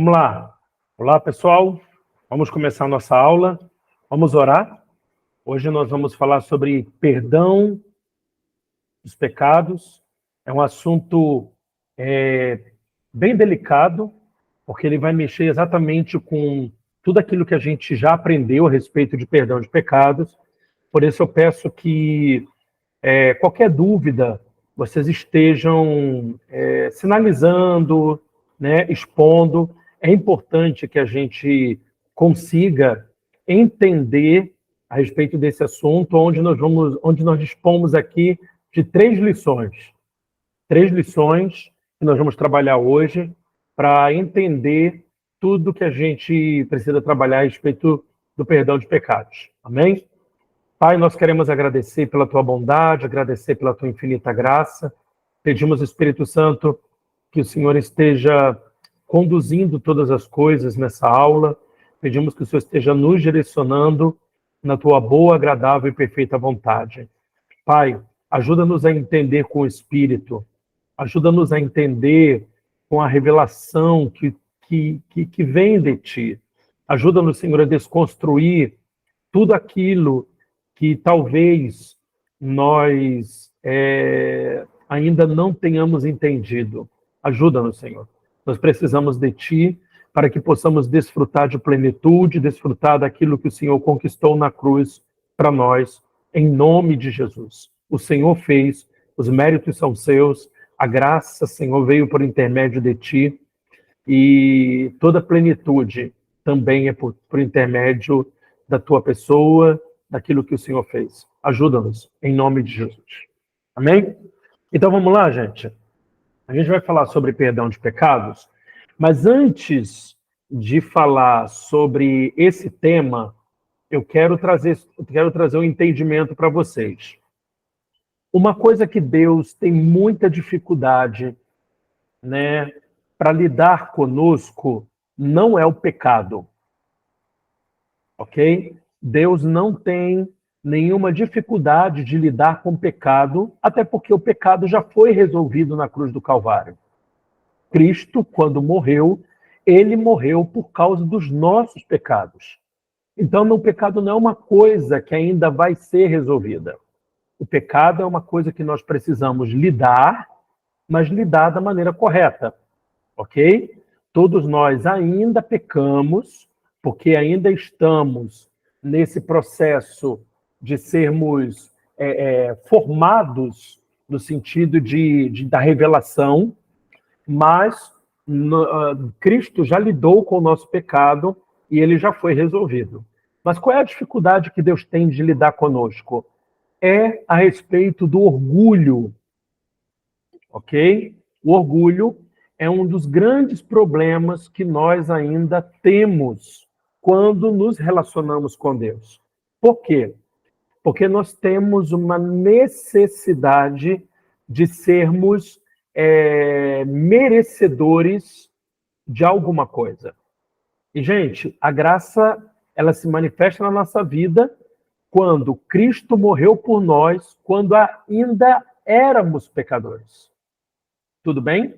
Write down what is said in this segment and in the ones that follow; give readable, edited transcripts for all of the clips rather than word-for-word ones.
Vamos lá. Olá, pessoal. Vamos começar a nossa aula. Vamos orar. Hoje nós vamos falar sobre perdão dos pecados. É um assunto bem delicado, porque ele vai mexer exatamente com tudo aquilo que a gente já aprendeu a respeito de perdão de pecados. Por isso eu peço que qualquer dúvida vocês estejam sinalizando, né, expondo. É importante que a gente consiga entender a respeito desse assunto, onde nós dispomos aqui de 3 lições. 3 lições que nós vamos trabalhar hoje para entender tudo que a gente precisa trabalhar a respeito do perdão de pecados. Amém? Pai, nós queremos agradecer pela Tua bondade, agradecer pela Tua infinita graça. Pedimos, Espírito Santo, que o Senhor esteja conduzindo todas as coisas nessa aula. Pedimos que o Senhor esteja nos direcionando na Tua boa, agradável e perfeita vontade. Pai, ajuda-nos a entender com o Espírito. Ajuda-nos a entender com a revelação que vem de Ti. Ajuda-nos, Senhor, a desconstruir tudo aquilo que talvez nós ainda não tenhamos entendido. Ajuda-nos, Senhor. Nós precisamos de Ti para que possamos desfrutar de plenitude, desfrutar daquilo que o Senhor conquistou na cruz para nós, em nome de Jesus. O Senhor fez, os méritos são seus, a graça, Senhor, veio por intermédio de Ti, e toda plenitude também é por intermédio da Tua pessoa, daquilo que o Senhor fez. Ajuda-nos, em nome de Jesus. Amém? Então vamos lá, gente. A gente vai falar sobre perdão de pecados, mas antes de falar sobre esse tema, eu quero trazer um entendimento para vocês. Uma coisa que Deus tem muita dificuldade, né, para lidar conosco não é o pecado. Ok? Deus não tem nenhuma dificuldade de lidar com o pecado, até porque o pecado já foi resolvido na cruz do Calvário. Cristo, quando morreu, ele morreu por causa dos nossos pecados. Então, o pecado não é uma coisa que ainda vai ser resolvida. O pecado é uma coisa que nós precisamos lidar, mas lidar da maneira correta. Ok? Todos nós ainda pecamos, porque ainda estamos nesse processo de sermos formados no sentido da revelação, mas Cristo já lidou com o nosso pecado e ele já foi resolvido. Mas qual é a dificuldade que Deus tem de lidar conosco? É a respeito do orgulho, ok? O orgulho é um dos grandes problemas que nós ainda temos quando nos relacionamos com Deus. Por quê? Porque nós temos uma necessidade de sermos merecedores de alguma coisa. E, gente, a graça, ela se manifesta na nossa vida quando Cristo morreu por nós, quando ainda éramos pecadores. Tudo bem?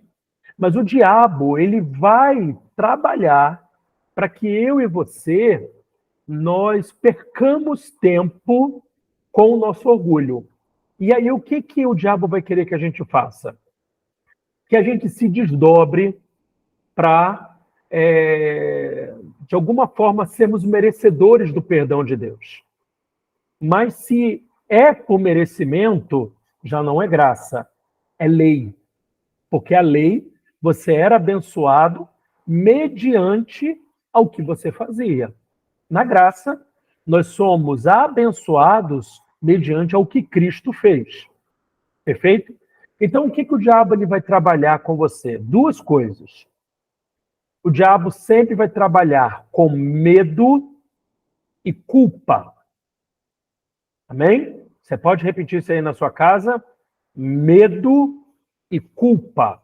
Mas o diabo, ele vai trabalhar para que eu e você, nós percamos tempo com o nosso orgulho. E aí, o que o diabo vai querer que a gente faça? Que a gente se desdobre para, de alguma forma, sermos merecedores do perdão de Deus. Mas se é por merecimento, já não é graça, é lei. Porque a lei, você era abençoado mediante ao que você fazia. Na graça, nós somos abençoados mediante ao que Cristo fez. Perfeito? Então, o que o diabo ele vai trabalhar com você? 2 coisas. O diabo sempre vai trabalhar com medo e culpa. Amém? Você pode repetir isso aí na sua casa? Medo e culpa.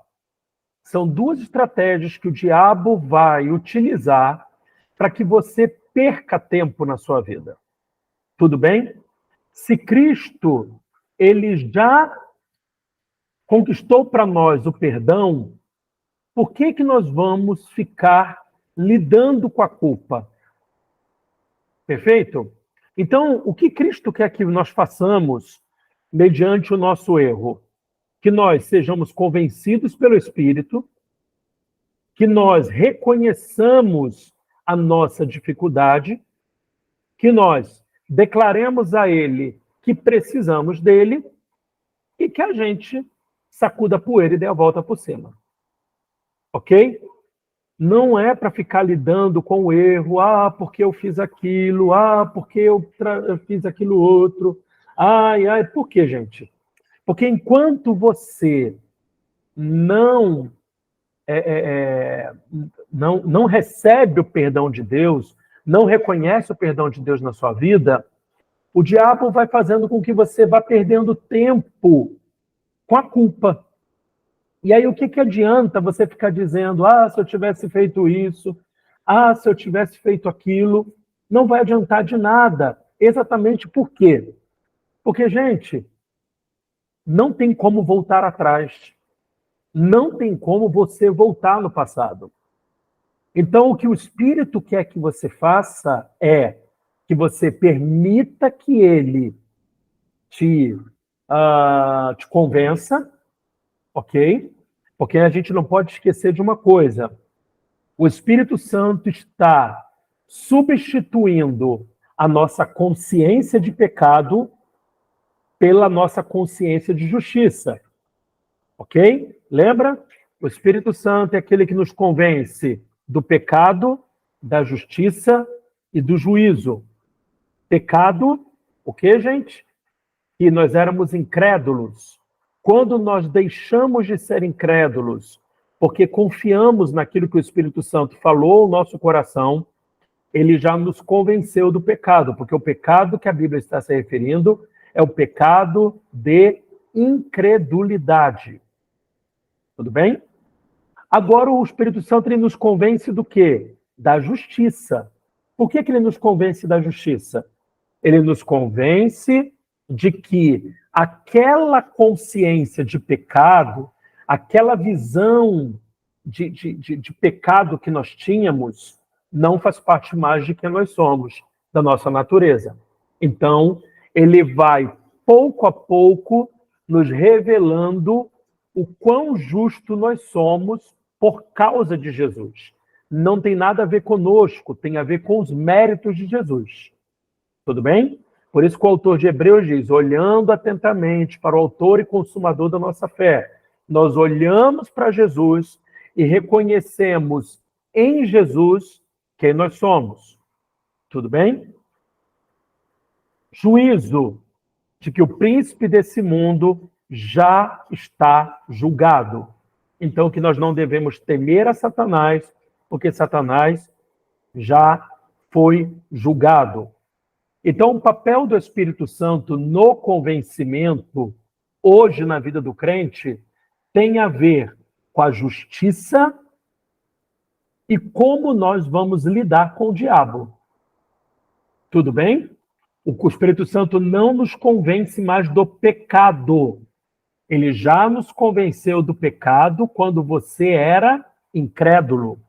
São 2 estratégias que o diabo vai utilizar para que você perca tempo na sua vida. Tudo bem? Se Cristo, ele já conquistou para nós o perdão, por que nós vamos ficar lidando com a culpa. Perfeito? Então, o que Cristo quer que nós façamos mediante o nosso erro? Que nós sejamos convencidos pelo Espírito, que nós reconheçamos a nossa dificuldade, que nós declaremos a Ele que precisamos dele e que a gente sacuda a poeira e dê a volta por cima. Ok? Não é para ficar lidando com o erro, porque eu fiz aquilo, porque eu fiz aquilo outro. Por quê, gente? Porque enquanto você não recebe o perdão de Deus, não reconhece o perdão de Deus na sua vida, o diabo vai fazendo com que você vá perdendo tempo com a culpa. E aí o que adianta você ficar dizendo, se eu tivesse feito isso, se eu tivesse feito aquilo, não vai adiantar de nada. Exatamente por quê? Porque, gente, não tem como voltar atrás. Não tem como você voltar no passado. Então, o que o Espírito quer que você faça é que você permita que ele te convença, ok? Porque a gente não pode esquecer de uma coisa. O Espírito Santo está substituindo a nossa consciência de pecado pela nossa consciência de justiça. Ok? Lembra? O Espírito Santo é aquele que nos convence do pecado, da justiça e do juízo. Pecado, o que, gente? Que nós éramos incrédulos. Quando nós deixamos de ser incrédulos, porque confiamos naquilo que o Espírito Santo falou ao nosso coração, ele já nos convenceu do pecado, porque o pecado que a Bíblia está se referindo é o pecado de incredulidade. Tudo bem? Agora o Espírito Santo ele nos convence do quê? Da justiça. Por que ele nos convence da justiça? Ele nos convence de que aquela consciência de pecado, aquela visão de pecado que nós tínhamos, não faz parte mais de quem nós somos, da nossa natureza. Então, ele vai, pouco a pouco, nos revelando o quão justo nós somos por causa de Jesus. Não tem nada a ver conosco, tem a ver com os méritos de Jesus. Tudo bem? Por isso que o autor de Hebreus diz, olhando atentamente para o autor e consumador da nossa fé, nós olhamos para Jesus e reconhecemos em Jesus quem nós somos. Tudo bem? Juízo de que o príncipe desse mundo já está julgado. Então, que nós não devemos temer a Satanás, porque Satanás já foi julgado. Então, o papel do Espírito Santo no convencimento, hoje na vida do crente, tem a ver com a justiça e como nós vamos lidar com o diabo. Tudo bem? O Espírito Santo não nos convence mais do pecado. Ele já nos convenceu do pecado quando você era incrédulo.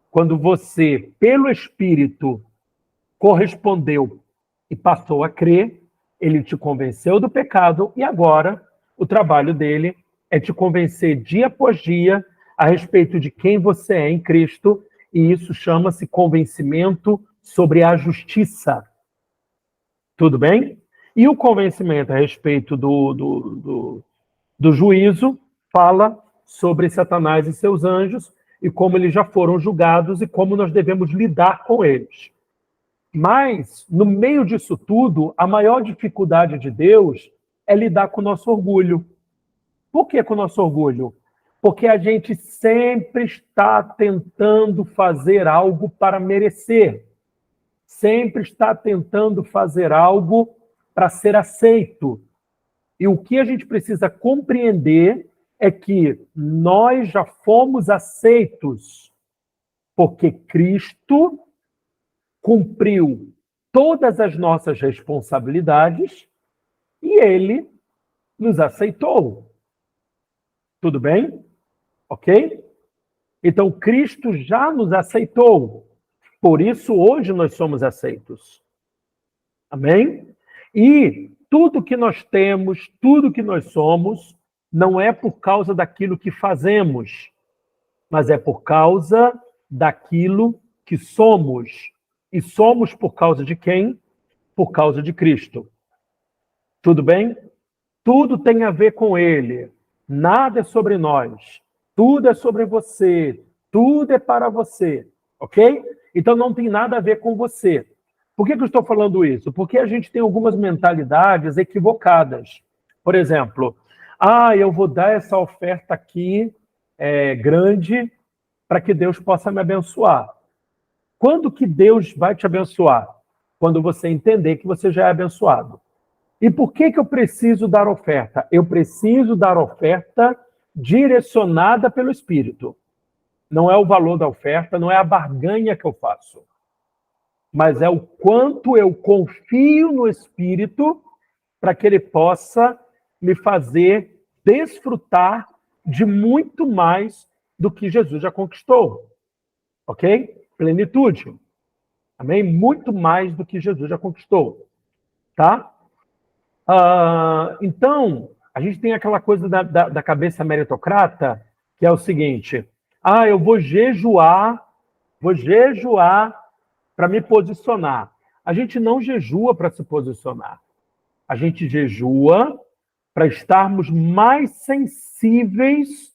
Quando você, pelo Espírito, correspondeu e passou a crer, ele te convenceu do pecado e agora o trabalho dele é te convencer dia após dia a respeito de quem você é em Cristo, e isso chama-se convencimento sobre a justiça. Tudo bem? E o convencimento a respeito do juízo fala sobre Satanás e seus anjos e como eles já foram julgados e como nós devemos lidar com eles. Mas, no meio disso tudo, a maior dificuldade de Deus é lidar com o nosso orgulho. Por que com o nosso orgulho? Porque a gente sempre está tentando fazer algo para merecer. Sempre está tentando fazer algo para ser aceito. E o que a gente precisa compreender é que nós já fomos aceitos porque Cristo cumpriu todas as nossas responsabilidades e ele nos aceitou. Tudo bem? Ok? Então, Cristo já nos aceitou. Por isso, hoje nós somos aceitos. Amém? E tudo que nós temos, tudo que nós somos, não é por causa daquilo que fazemos, mas é por causa daquilo que somos. E somos por causa de quem? Por causa de Cristo. Tudo bem? Tudo tem a ver com Ele. Nada é sobre nós. Tudo é sobre você. Tudo é para você. Ok? Então não tem nada a ver com você. Por que eu estou falando isso? Porque a gente tem algumas mentalidades equivocadas. Por exemplo, eu vou dar essa oferta aqui grande para que Deus possa me abençoar. Quando que Deus vai te abençoar? Quando você entender que você já é abençoado. E por que eu preciso dar oferta? Eu preciso dar oferta direcionada pelo Espírito. Não é o valor da oferta, não é a barganha que eu faço. Mas é o quanto eu confio no Espírito para que ele possa me fazer desfrutar de muito mais do que Jesus já conquistou. Ok? Plenitude. Amém? Muito mais do que Jesus já conquistou. Tá? Então, a gente tem aquela coisa da cabeça meritocrata, que é o seguinte: eu vou jejuar para me posicionar. A gente não jejua para se posicionar. A gente jejua para estarmos mais sensíveis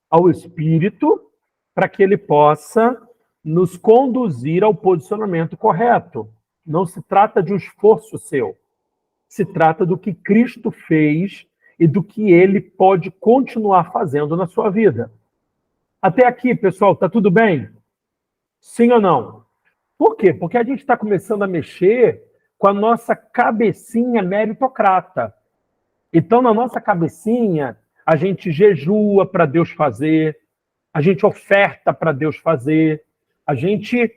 ao Espírito, para que ele possa nos conduzir ao posicionamento correto. Não se trata de um esforço seu. Se trata do que Cristo fez e do que ele pode continuar fazendo na sua vida. Até aqui, pessoal, está tudo bem? Sim ou não? Por quê? Porque a gente está começando a mexer com a nossa cabecinha meritocrata. Então, na nossa cabecinha, a gente jejua para Deus fazer, a gente oferta para Deus fazer, a gente,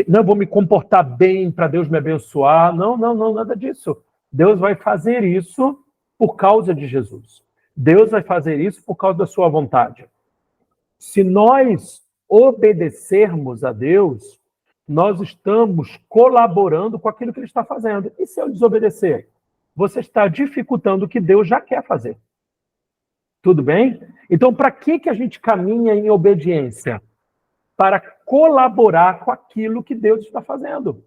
não vou me comportar bem para Deus me abençoar. Não, nada disso. Deus vai fazer isso por causa de Jesus. Deus vai fazer isso por causa da sua vontade. Se nós obedecermos a Deus, nós estamos colaborando com aquilo que ele está fazendo. E se eu desobedecer? Você está dificultando o que Deus já quer fazer. Tudo bem? Então, para que a gente caminha em obediência? Para colaborar com aquilo que Deus está fazendo.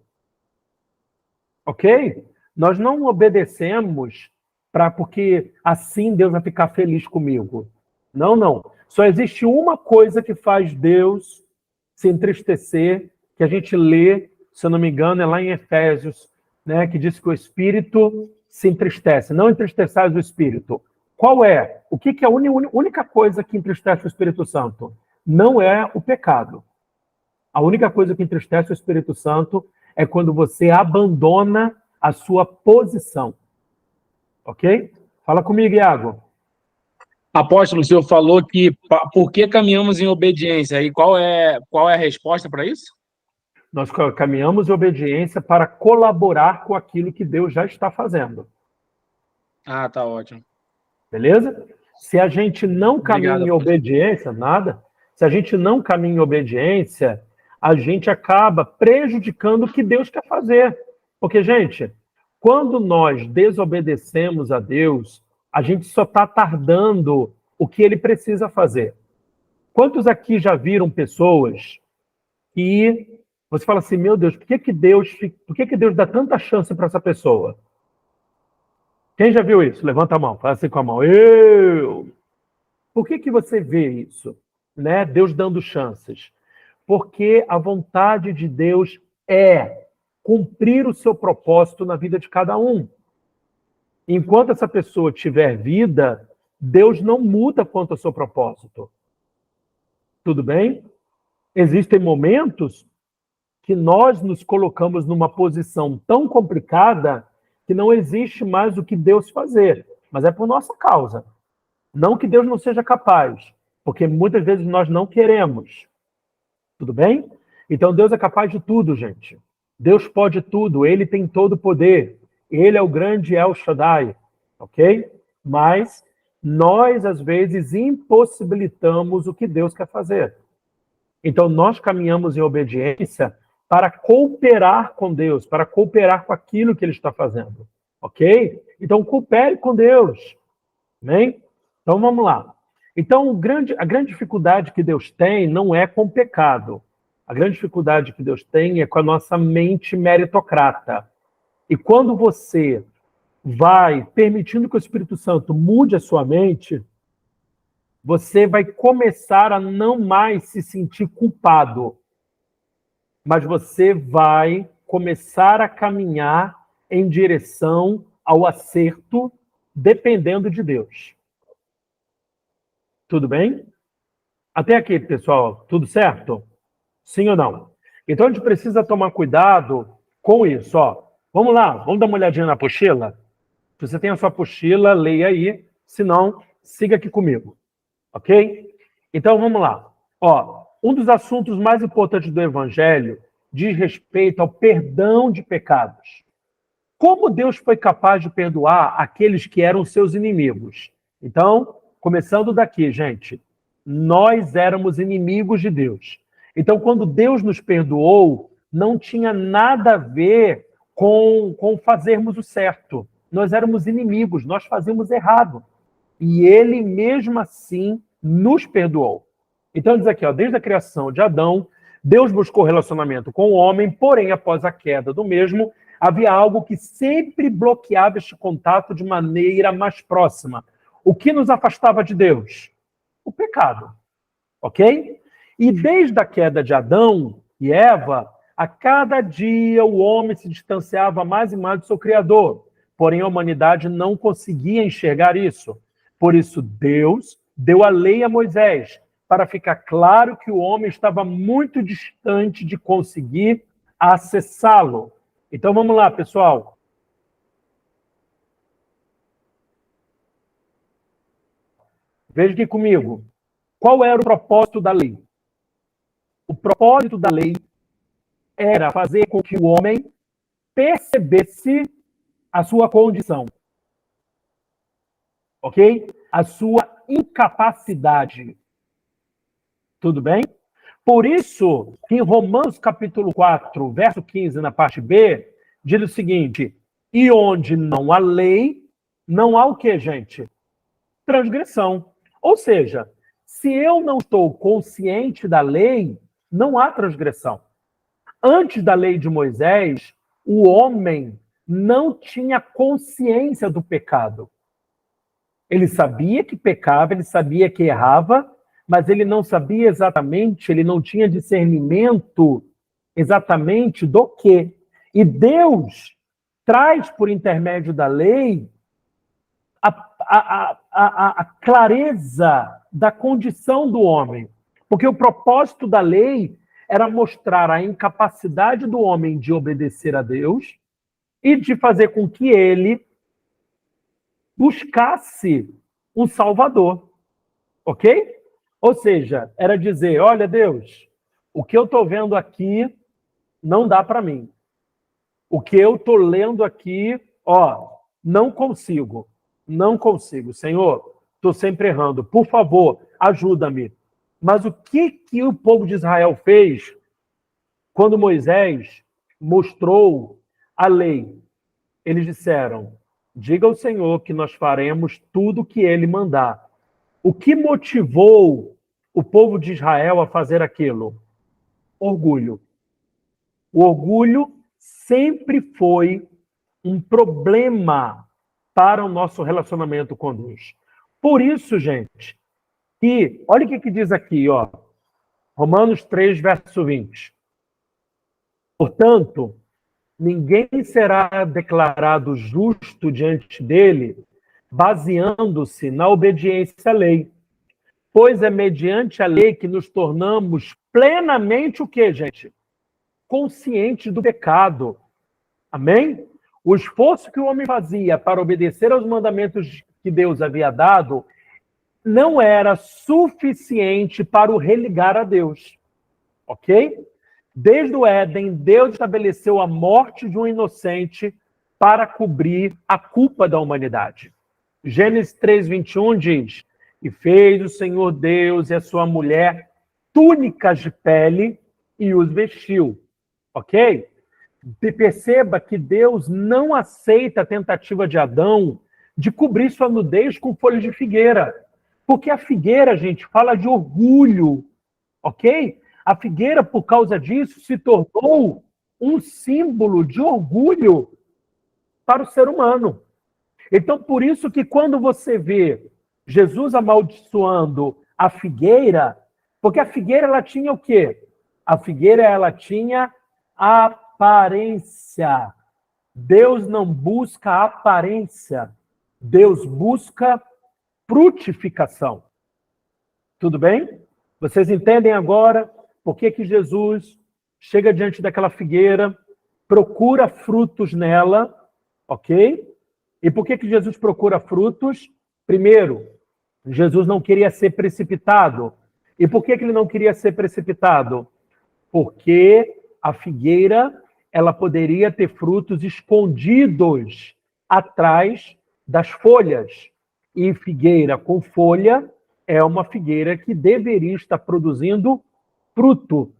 Ok? Nós não obedecemos porque assim Deus vai ficar feliz comigo. Não. Só existe uma coisa que faz Deus se entristecer, que a gente lê, se eu não me engano, é lá em Efésios, que diz que o Espírito se entristece. Não entristeçais o Espírito. Qual é? O que é a única coisa que entristece o Espírito Santo? Não é o pecado. A única coisa que entristece o Espírito Santo é quando você abandona a sua posição. Ok? Fala comigo, Iago. Apóstolo, o senhor falou que por que caminhamos em obediência? E qual é a resposta para isso? Nós caminhamos em obediência para colaborar com aquilo que Deus já está fazendo. Tá ótimo. Beleza? Se a gente não caminha em obediência, nada. Se a gente não caminha em obediência, a gente acaba prejudicando o que Deus quer fazer. Porque, gente, quando nós desobedecemos a Deus, a gente só está tardando o que ele precisa fazer. Quantos aqui já viram pessoas que você fala assim, meu Deus, por que Deus dá tanta chance para essa pessoa? Quem já viu isso? Levanta a mão, fala assim com a mão. Eu! Por que você vê isso? Deus dando chances. Porque a vontade de Deus é cumprir o seu propósito na vida de cada um. Enquanto essa pessoa tiver vida, Deus não muda quanto ao seu propósito. Tudo bem? Existem momentos que nós nos colocamos numa posição tão complicada que não existe mais o que Deus fazer, mas é por nossa causa. Não que Deus não seja capaz, porque muitas vezes nós não queremos. Tudo bem? Então Deus é capaz de tudo, gente. Deus pode tudo, Ele tem todo o poder. Ele é o grande El Shaddai, ok? Mas nós, às vezes, impossibilitamos o que Deus quer fazer. Então, nós caminhamos em obediência para cooperar com Deus, para cooperar com aquilo que Ele está fazendo. Ok? Então, coopere com Deus. Amém? Então, vamos lá. Então, a grande dificuldade que Deus tem não é com o pecado. A grande dificuldade que Deus tem é com a nossa mente meritocrata. E quando você vai permitindo que o Espírito Santo mude a sua mente, você vai começar a não mais se sentir culpado, mas você vai começar a caminhar em direção ao acerto, dependendo de Deus. Tudo bem? Até aqui, pessoal, tudo certo? Sim ou não? Então a gente precisa tomar cuidado com isso, ó. Vamos lá, vamos dar uma olhadinha na apostila? Se você tem a sua apostila, leia aí, se não, siga aqui comigo. Ok? Então vamos lá. Ó, um dos assuntos mais importantes do Evangelho diz respeito ao perdão de pecados. Como Deus foi capaz de perdoar aqueles que eram seus inimigos? Então, começando daqui, gente, nós éramos inimigos de Deus. Então, quando Deus nos perdoou, não tinha nada a ver com fazermos o certo. Nós éramos inimigos, nós fazíamos errado. E Ele, mesmo assim, nos perdoou. Então, diz aqui, ó, desde a criação de Adão, Deus buscou relacionamento com o homem, porém, após a queda do mesmo, havia algo que sempre bloqueava este contato de maneira mais próxima. O que nos afastava de Deus? O pecado. Ok? E desde a queda de Adão e Eva, a cada dia o homem se distanciava mais e mais do seu Criador. Porém, a humanidade não conseguia enxergar isso. Por isso, Deus deu a lei a Moisés, para ficar claro que o homem estava muito distante de conseguir acessá-lo. Então, vamos lá, pessoal. Veja aqui comigo. Qual era o propósito da lei? O propósito da lei era fazer com que o homem percebesse a sua condição. Ok? A sua incapacidade. Tudo bem? Por isso, em Romanos capítulo 4, verso 15, na parte B, diz o seguinte: e onde não há lei, não há o quê, gente? Transgressão. Ou seja, se eu não estou consciente da lei, não há transgressão. Antes da lei de Moisés, o homem não tinha consciência do pecado. Ele sabia que pecava, ele sabia que errava, mas ele não sabia exatamente, ele não tinha discernimento exatamente do quê. E Deus traz, por intermédio da lei, a clareza da condição do homem. Porque o propósito da lei era mostrar a incapacidade do homem de obedecer a Deus e de fazer com que ele buscasse um Salvador. Ok? Ou seja, era dizer, olha, Deus, o que eu estou vendo aqui não dá para mim. O que eu estou lendo aqui, ó, não consigo. Não consigo. Senhor, estou sempre errando. Por favor, ajuda-me. Mas o que o povo de Israel fez quando Moisés mostrou a lei? Eles disseram, diga ao Senhor que nós faremos tudo o que ele mandar. O que motivou o povo de Israel a fazer aquilo? Orgulho. O orgulho sempre foi um problema para o nosso relacionamento com Deus. Por isso, gente, que olha o que diz aqui, ó, Romanos 3, verso 20. Portanto, ninguém será declarado justo diante dele baseando-se na obediência à lei. Pois é mediante a lei que nos tornamos plenamente o quê, gente? Conscientes do pecado. Amém? O esforço que o homem fazia para obedecer aos mandamentos que Deus havia dado não era suficiente para o religar a Deus. Ok? Desde o Éden, Deus estabeleceu a morte de um inocente para cobrir a culpa da humanidade. Gênesis 3:21 diz: e fez o Senhor Deus e a sua mulher túnicas de pele e os vestiu. Ok? Perceba que Deus não aceita a tentativa de Adão de cobrir sua nudez com folhas de figueira. Porque a figueira, gente, fala de orgulho. Ok? A figueira, por causa disso, se tornou um símbolo de orgulho para o ser humano. Então, por isso que quando você vê Jesus amaldiçoando a figueira, porque a figueira ela tinha o quê? A figueira ela tinha aparência. Deus não busca aparência. Deus busca frutificação. Tudo bem? Vocês entendem agora por que Jesus chega diante daquela figueira, procura frutos nela, ok? E por que Jesus procura frutos? Primeiro, Jesus não queria ser precipitado. E por que ele não queria ser precipitado? Porque a figueira, ela poderia ter frutos escondidos atrás das folhas. E figueira com folha é uma figueira que deveria estar produzindo fruto.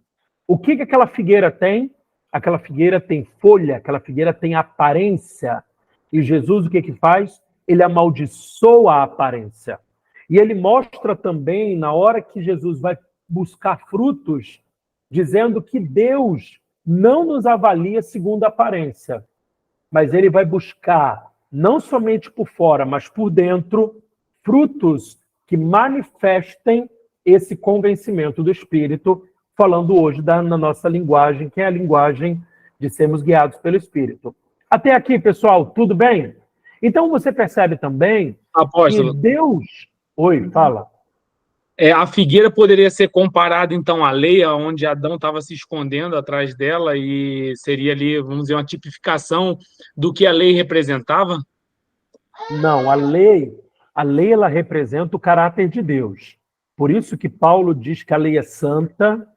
O que aquela figueira tem? Aquela figueira tem folha, aquela figueira tem aparência. E Jesus o que faz? Ele amaldiçoa a aparência. E ele mostra também, na hora que Jesus vai buscar frutos, dizendo que Deus não nos avalia segundo a aparência, mas ele vai buscar, não somente por fora, mas por dentro, frutos que manifestem esse convencimento do Espírito, falando hoje na nossa linguagem, que é a linguagem de sermos guiados pelo Espírito. Até aqui, pessoal, tudo bem? Então você percebe também Apóstolo, que Deus... Oi, fala. A figueira poderia ser comparada, então, à lei, onde Adão estava se escondendo atrás dela, e seria ali, vamos dizer, uma tipificação do que a lei representava? Não, a lei ela representa o caráter de Deus. Por isso que Paulo diz que a lei é santa,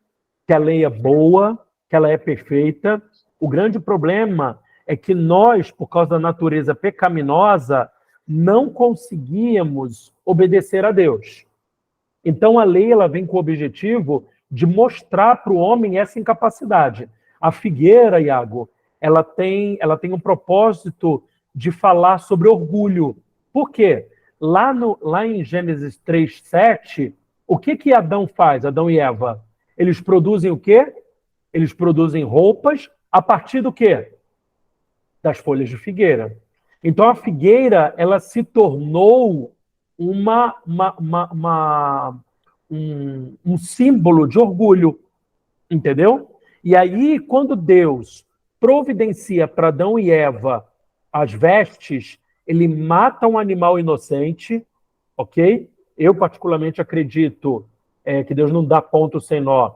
que a lei é boa, que ela é perfeita. O grande problema é que nós, por causa da natureza pecaminosa, não conseguíamos obedecer a Deus. Então a lei ela vem com o objetivo de mostrar para o homem essa incapacidade. A figueira, Iago, ela tem um propósito de falar sobre orgulho. Por quê? Lá em Gênesis 3:7, o que Adão faz, Adão e Eva? Eles produzem o quê? Eles produzem roupas a partir do quê? Das folhas de figueira. Então a figueira ela se tornou um símbolo de orgulho, entendeu? E aí, quando Deus providencia para Adão e Eva as vestes, ele mata um animal inocente, ok? Eu, particularmente, acredito que Deus não dá ponto sem nó.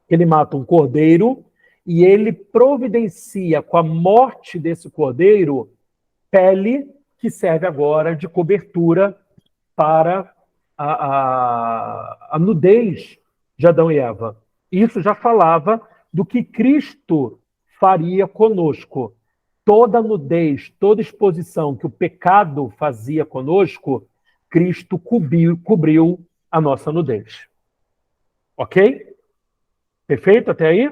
Ele mata um cordeiro e ele providencia, com a morte desse cordeiro, pele que serve agora de cobertura para a nudez de Adão e Eva. Isso já falava do que Cristo faria conosco. Toda nudez, toda exposição que o pecado fazia conosco, Cristo cobriu a nossa nudez. Ok? Perfeito até aí?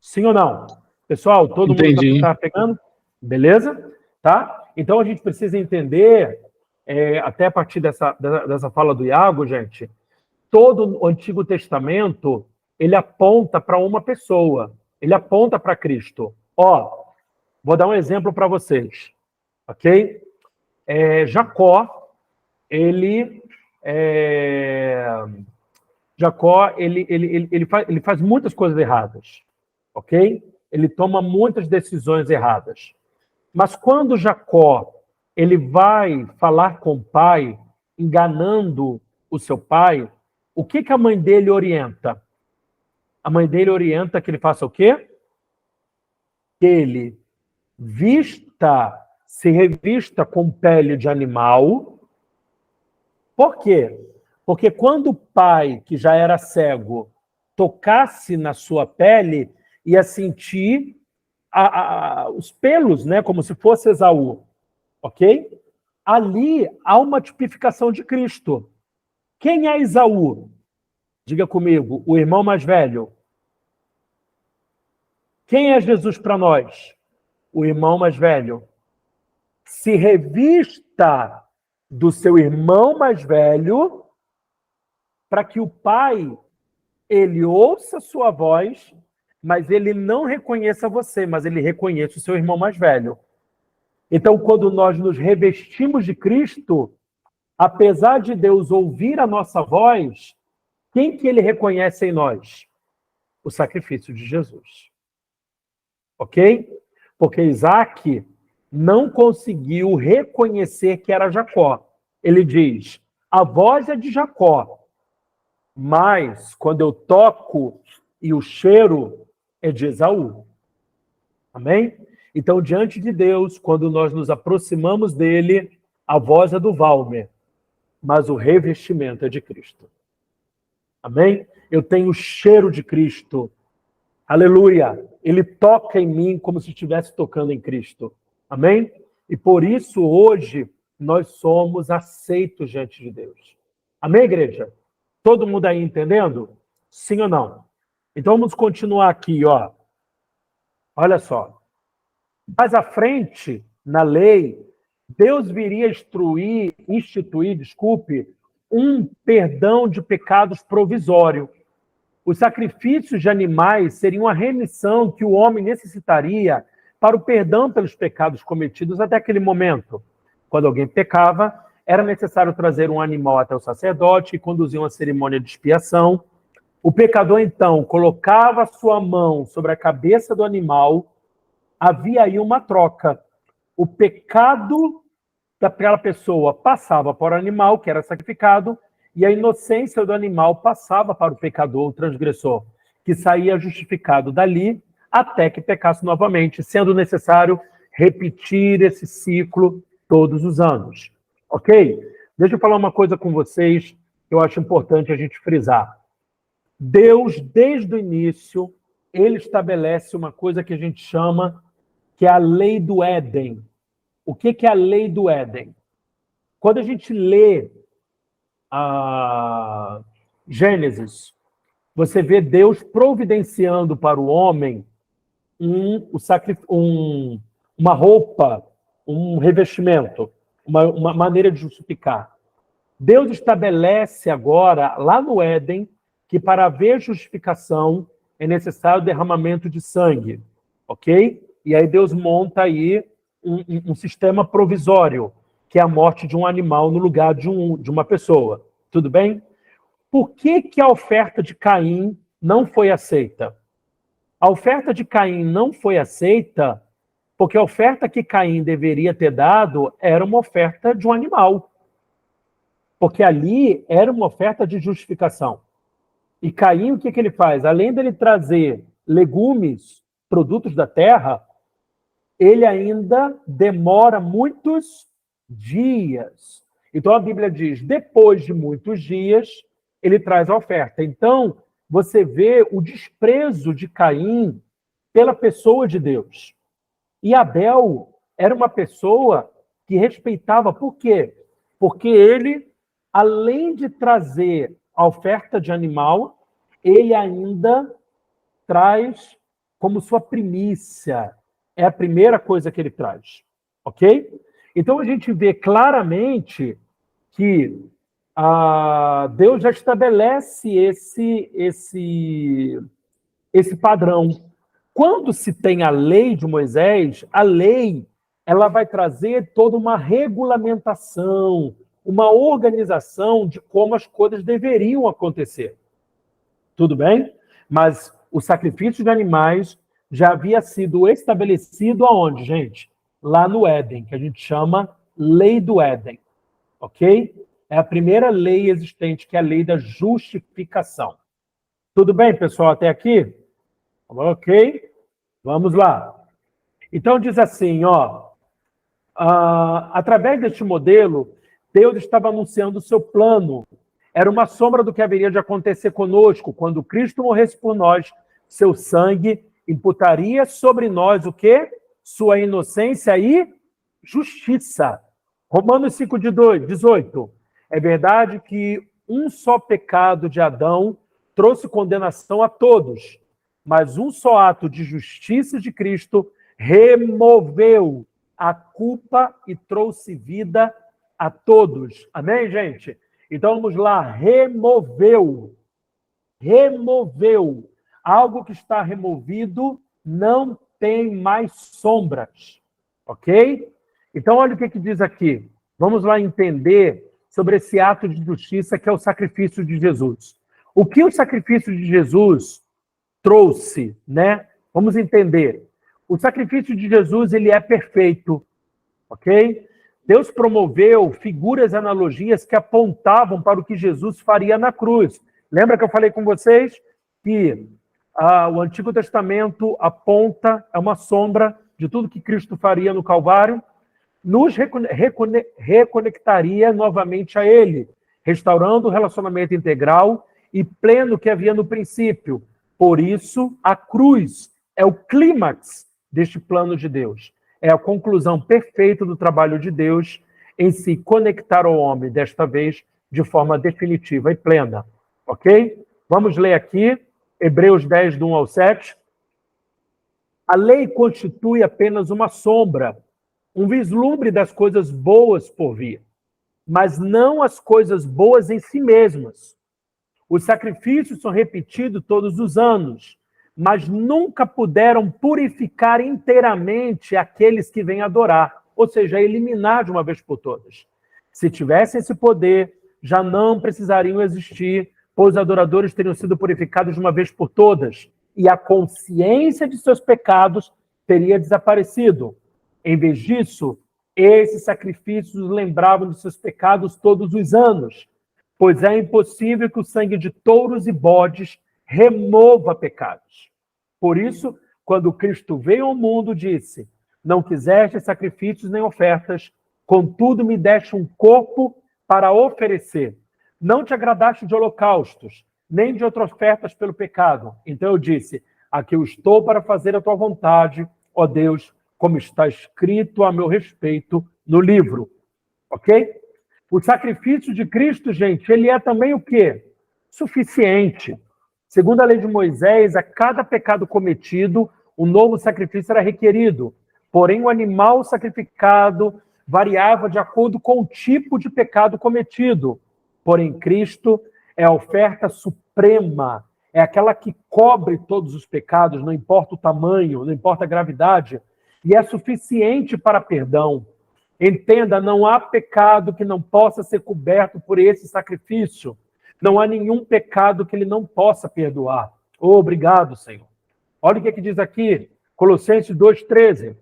Sim ou não? Pessoal, todo mundo está pegando? Beleza? Tá? Então a gente precisa entender, até a partir dessa fala do Iago, gente, todo o Antigo Testamento, ele aponta para uma pessoa, ele aponta para Cristo. Vou dar um exemplo para vocês, ok? Jacó, ele faz muitas coisas erradas, ok? Ele toma muitas decisões erradas. Mas quando Jacó ele vai falar com o pai, enganando o seu pai, o que a mãe dele orienta? A mãe dele orienta que ele faça o quê? Que ele se revista com pele de animal. Por quê? Porque quando o pai, que já era cego, tocasse na sua pele, ia sentir os pelos, né, como se fosse Esaú, ok? ali há uma tipificação de Cristo. Quem é Esaú? Diga comigo, o irmão mais velho. Quem é Jesus para nós? O irmão mais velho. Se revista do seu irmão mais velho para que o pai, ele ouça sua voz, mas ele não reconheça você, mas ele reconheça o seu irmão mais velho. Então, quando nós nos revestimos de Cristo, apesar de Deus ouvir a nossa voz, quem que ele reconhece em nós? O sacrifício de Jesus. Ok? Porque Isaac não conseguiu reconhecer que era Jacó. Ele diz, a voz é de Jacó, mas quando eu toco e o cheiro é de Esaú. Amém? Então, diante de Deus, quando nós nos aproximamos dele, a voz é do Valmer, mas o revestimento é de Cristo. Amém? Eu tenho o cheiro de Cristo. Aleluia! Ele toca em mim como se estivesse tocando em Cristo. Amém? E por isso, hoje, nós somos aceitos diante de Deus. Amém, igreja? Todo mundo aí entendendo? Sim ou não? Então, vamos continuar aqui, ó. Olha só. Mais à frente, na lei, Deus viria instituir, um perdão de pecados provisório. Os sacrifícios de animais seriam a remissão que o homem necessitaria para o perdão pelos pecados cometidos até aquele momento. Quando alguém pecava, era necessário trazer um animal até o sacerdote e conduzir uma cerimônia de expiação. O pecador, então, colocava sua mão sobre a cabeça do animal. Havia aí uma troca. O pecado daquela pessoa passava para o animal, que era sacrificado, e a inocência do animal passava para o pecador, o transgressor, que saía justificado dali até que pecasse novamente, sendo necessário repetir esse ciclo todos os anos. Ok? Deixa eu falar uma coisa com vocês que eu acho importante a gente frisar. Deus, desde o início, ele estabelece uma coisa que a gente chama que é a lei do Éden. O que é a lei do Éden? Quando a gente lê a Gênesis, você vê Deus providenciando para o homem uma roupa, um revestimento, uma maneira de justificar. Deus estabelece agora, lá no Éden, que para haver justificação é necessário derramamento de sangue, ok? E aí Deus monta aí um sistema provisório, que é a morte de um animal no lugar de uma pessoa. Tudo bem? Por que a oferta de Caim não foi aceita? A oferta de Caim não foi aceita porque a oferta que Caim deveria ter dado era uma oferta de um animal. Porque ali era uma oferta de justificação. E Caim, o que ele faz? Além dele trazer legumes, produtos da terra, ele ainda demora muitos dias. Então a Bíblia diz, depois de muitos dias, ele traz a oferta. Então, você vê o desprezo de Caim pela pessoa de Deus. E Abel era uma pessoa que respeitava. Por quê? Porque ele, além de trazer a oferta de animal, ele ainda traz como sua primícia. É a primeira coisa que ele traz. Ok? Então a gente vê claramente que Deus já estabelece esse padrão. Quando se tem a lei de Moisés, a lei ela vai trazer toda uma regulamentação, uma organização de como as coisas deveriam acontecer. Tudo bem? Mas o sacrifício de animais já havia sido estabelecido aonde, gente? Lá no Éden, que a gente chama lei do Éden. Ok? É a primeira lei existente, que é a lei da justificação. Tudo bem, pessoal, até aqui? Ok? Vamos lá. Então diz assim, ó, através deste modelo, Deus estava anunciando o seu plano. Era uma sombra do que haveria de acontecer conosco. Quando Cristo morresse por nós, seu sangue imputaria sobre nós o quê? Sua inocência e justiça. Romanos 5:18. É verdade que um só pecado de Adão trouxe condenação a todos, mas um só ato de justiça de Cristo removeu a culpa e trouxe vida a todos. Amém, gente? Então vamos lá, removeu. Algo que está removido não tem mais sombras, ok? Então olha o que diz aqui. Vamos lá entender sobre esse ato de justiça que é o sacrifício de Jesus. O que o sacrifício de Jesus trouxe, né? Vamos entender. O sacrifício de Jesus, ele é perfeito, ok? Deus promoveu figuras, analogias que apontavam para o que Jesus faria na cruz. Lembra que eu falei com vocês que o Antigo Testamento aponta, é uma sombra de tudo que Cristo faria no Calvário, nos reconectaria novamente a Ele, restaurando o relacionamento integral e pleno que havia no princípio. Por isso, a cruz é o clímax deste plano de Deus. É a conclusão perfeita do trabalho de Deus em se conectar ao homem, desta vez, de forma definitiva e plena. Ok? Vamos ler aqui, Hebreus 10, do 1 ao 7. A lei constitui apenas uma sombra, um vislumbre das coisas boas por vir, mas não as coisas boas em si mesmas. Os sacrifícios são repetidos todos os anos, mas nunca puderam purificar inteiramente aqueles que vêm adorar, ou seja, eliminar de uma vez por todas. Se tivessem esse poder, já não precisariam existir, pois os adoradores teriam sido purificados de uma vez por todas, e a consciência de seus pecados teria desaparecido. Em vez disso, esses sacrifícios lembravam de seus pecados todos os anos, pois é impossível que o sangue de touros e bodes remova pecados. Por isso, quando Cristo veio ao mundo, disse: não quiseste sacrifícios nem ofertas, contudo me deste um corpo para oferecer. Não te agradaste de holocaustos, nem de outras ofertas pelo pecado. Então eu disse: aqui eu estou para fazer a tua vontade, ó Deus, como está escrito a meu respeito no livro. Ok? O sacrifício de Cristo, gente, ele é também o quê? Suficiente. Segundo a lei de Moisés, a cada pecado cometido, um novo sacrifício era requerido. Porém, o animal sacrificado variava de acordo com o tipo de pecado cometido. Porém, Cristo é a oferta suprema, é aquela que cobre todos os pecados, não importa o tamanho, não importa a gravidade, e é suficiente para perdão. Entenda, não há pecado que não possa ser coberto por esse sacrifício. Não há nenhum pecado que ele não possa perdoar. Obrigado, Senhor. Olha o que diz aqui, Colossenses 2,13.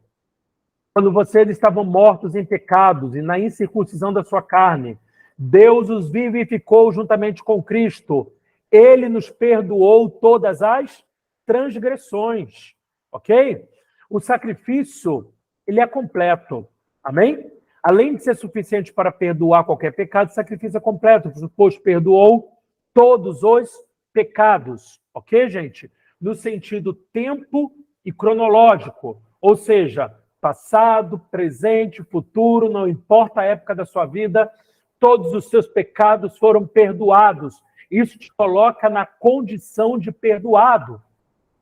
Quando vocês estavam mortos em pecados e na incircuncisão da sua carne, Deus os vivificou juntamente com Cristo. Ele nos perdoou todas as transgressões. Ok? O sacrifício, ele é completo. Amém? Além de ser suficiente para perdoar qualquer pecado, o sacrifício é completo, pois perdoou todos os pecados. Ok, gente? No sentido tempo e cronológico. Ou seja, passado, presente, futuro, não importa a época da sua vida, todos os seus pecados foram perdoados. Isso te coloca na condição de perdoado.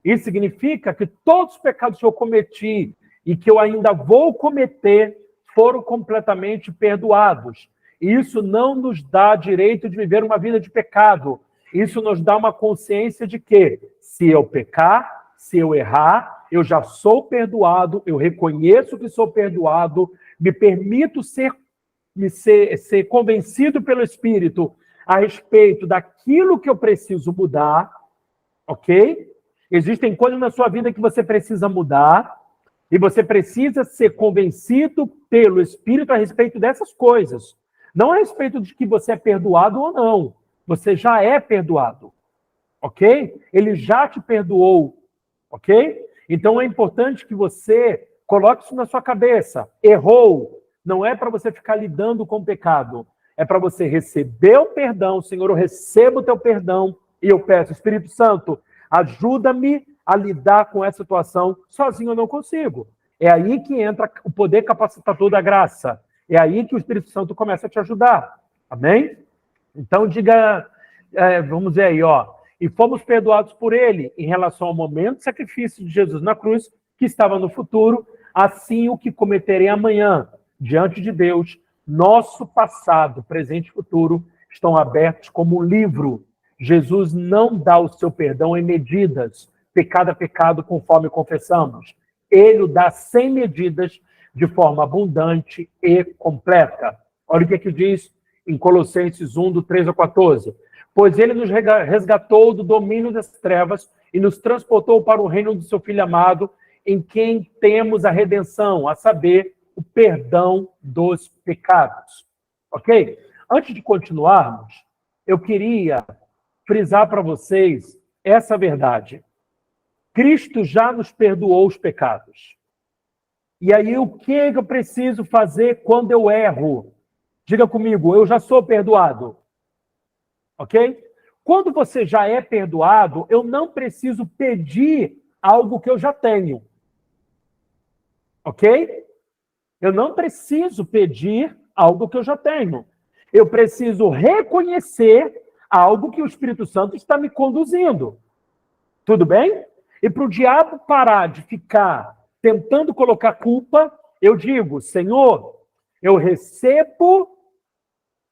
Isso significa que todos os pecados que eu cometi e que eu ainda vou cometer foram completamente perdoados. Isso não nos dá direito de viver uma vida de pecado. Isso nos dá uma consciência de que, se eu pecar, se eu errar, eu já sou perdoado, eu reconheço que sou perdoado, me permito ser convencido pelo Espírito a respeito daquilo que eu preciso mudar, ok? Existem coisas na sua vida que você precisa mudar, e você precisa ser convencido pelo Espírito a respeito dessas coisas. Não a respeito de que você é perdoado ou não. Você já é perdoado. Ok? Ele já te perdoou. Ok? Então é importante que você coloque isso na sua cabeça. Errou. Não é para você ficar lidando com o pecado. É para você receber o perdão. Senhor, eu recebo o teu perdão. E eu peço, Espírito Santo, ajuda-me a lidar com essa situação. Sozinho eu não consigo. É aí que entra o poder capacitador da graça. É aí que o Espírito Santo começa a te ajudar. Amém? Então, diga, vamos dizer aí, ó. E fomos perdoados por ele em relação ao momento de sacrifício de Jesus na cruz, que estava no futuro, assim o que cometerei amanhã, diante de Deus, nosso passado, presente e futuro, estão abertos como um livro. Jesus não dá o seu perdão em medidas, pecado a pecado, conforme confessamos. Ele o dá sem medidas, de forma abundante e completa. Olha o que diz em Colossenses 1, do 13 ao 14. Pois ele nos resgatou do domínio das trevas e nos transportou para o reino do seu Filho amado, em quem temos a redenção, a saber, o perdão dos pecados. Ok? Antes de continuarmos, eu queria frisar para vocês essa verdade. Cristo já nos perdoou os pecados. E aí, o que eu preciso fazer quando eu erro? Diga comigo, eu já sou perdoado. Ok? Quando você já é perdoado, eu não preciso pedir algo que eu já tenho. Ok? Eu não preciso pedir algo que eu já tenho. Eu preciso reconhecer algo que o Espírito Santo está me conduzindo. Tudo bem? E para o diabo parar de ficar tentando colocar culpa, eu digo, Senhor, eu recebo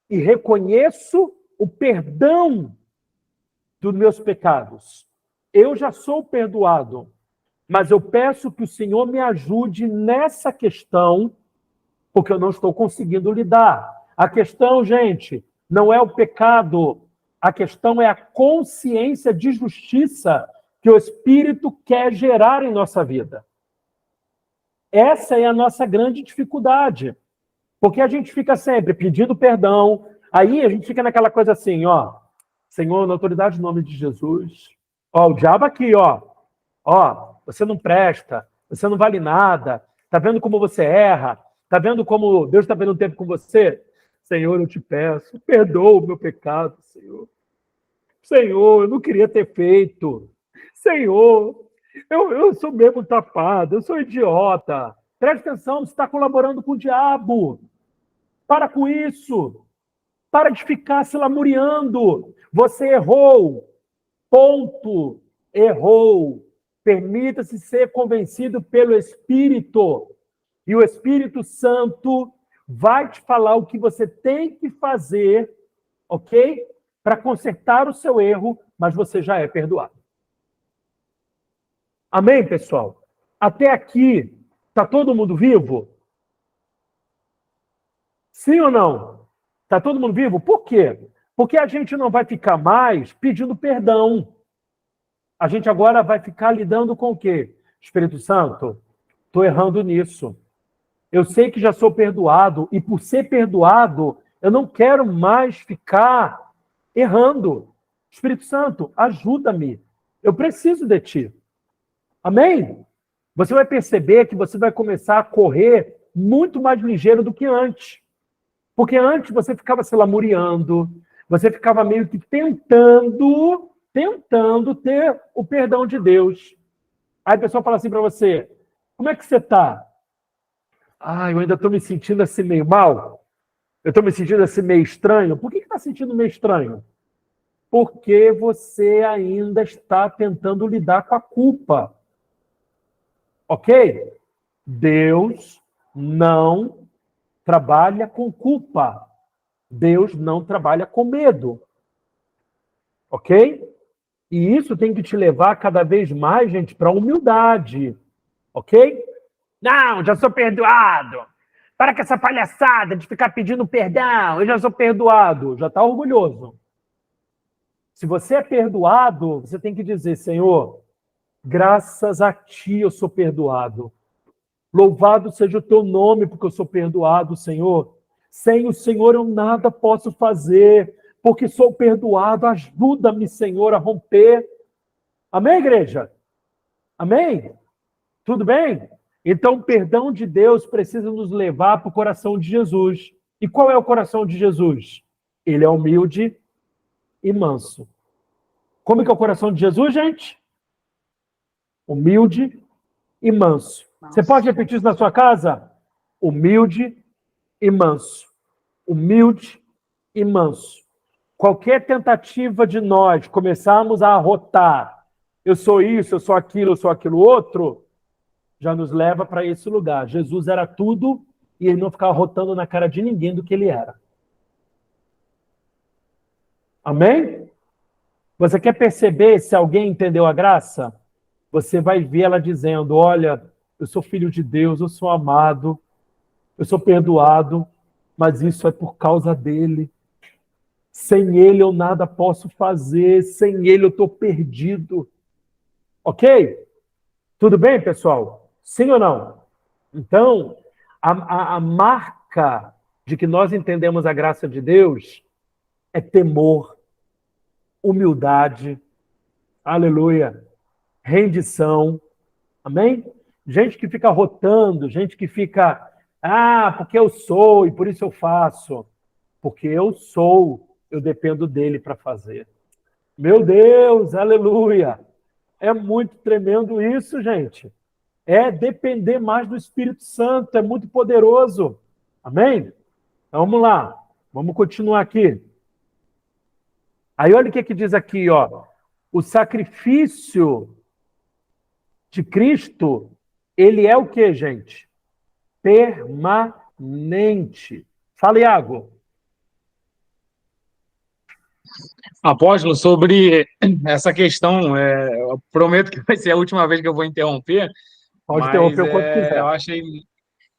e reconheço o perdão dos meus pecados. Eu já sou perdoado, mas eu peço que o Senhor me ajude nessa questão, porque eu não estou conseguindo lidar. A questão, gente, não é o pecado, a questão é a consciência de justiça que o Espírito quer gerar em nossa vida. Essa é a nossa grande dificuldade, porque a gente fica sempre pedindo perdão, aí a gente fica naquela coisa assim, ó, Senhor, na autoridade do nome de Jesus, ó, o diabo aqui, ó, você não presta, você não vale nada, tá vendo como você erra, tá vendo como Deus está perdendo tempo com você? Senhor, eu te peço, perdoa o meu pecado, Senhor. Senhor, eu não queria ter feito. Senhor, eu sou mesmo tapado, eu sou idiota. Preste atenção, você está colaborando com o diabo. Para com isso. Para de ficar se lamuriando. Você errou. Ponto. Errou. Permita-se ser convencido pelo Espírito. E o Espírito Santo vai te falar o que você tem que fazer, ok? Para consertar o seu erro, mas você já é perdoado. Amém, pessoal? Até aqui, está todo mundo vivo? Sim ou não? Está todo mundo vivo? Por quê? Porque a gente não vai ficar mais pedindo perdão. A gente agora vai ficar lidando com o quê? Espírito Santo, estou errando nisso. Eu sei que já sou perdoado, e por ser perdoado, eu não quero mais ficar errando. Espírito Santo, ajuda-me. Eu preciso de ti. Amém? Você vai perceber que você vai começar a correr muito mais ligeiro do que antes. Porque antes você ficava se lamuriando, você ficava meio que tentando ter o perdão de Deus. Aí a pessoa fala assim para você, como é que você está? Eu ainda estou me sentindo assim meio mal. Eu estou me sentindo assim meio estranho. Por que está sentindo meio estranho? Porque você ainda está tentando lidar com a culpa. Ok? Deus não trabalha com culpa. Deus não trabalha com medo. Ok? E isso tem que te levar cada vez mais, gente, para a humildade. Ok? Não, já sou perdoado. Para com essa palhaçada de ficar pedindo perdão. Eu já sou perdoado. Já está orgulhoso. Se você é perdoado, você tem que dizer, Senhor, graças a ti eu sou perdoado. Louvado seja o teu nome, porque eu sou perdoado, Senhor. Sem o Senhor eu nada posso fazer, porque sou perdoado. Ajuda-me, Senhor, a romper. Amém, igreja? Amém? Tudo bem? Então, o perdão de Deus precisa nos levar para o coração de Jesus. E qual é o coração de Jesus? Ele é humilde e manso. Como é que é o coração de Jesus, gente? Humilde e manso. Você pode repetir isso na sua casa? Humilde e manso. Humilde e manso. Qualquer tentativa de nós começarmos a arrotar, eu sou isso, eu sou aquilo outro, já nos leva para esse lugar. Jesus era tudo e ele não ficava rotando na cara de ninguém do que ele era. Amém? Você quer perceber se alguém entendeu a graça? Você vai ver ela dizendo, olha, eu sou filho de Deus, eu sou amado, eu sou perdoado, mas isso é por causa dele. Sem ele eu nada posso fazer, sem ele eu estou perdido. Ok? Tudo bem, pessoal? Sim ou não? Então, a marca de que nós entendemos a graça de Deus é temor, humildade, aleluia, rendição, amém? Gente que fica rotando, gente que fica, porque eu sou e por isso eu faço. Porque eu sou, eu dependo dele para fazer. Meu Deus, aleluia! É muito tremendo isso, gente. É depender mais do Espírito Santo, é muito poderoso. Amém? Então, vamos lá, vamos continuar aqui. Aí olha o que diz aqui, ó. O sacrifício de Cristo, ele é o que, gente? Permanente. Fala, Iago. Apóstolo, sobre essa questão, eu prometo que vai ser a última vez que eu vou interromper, Pode mas interromper o quanto quiser.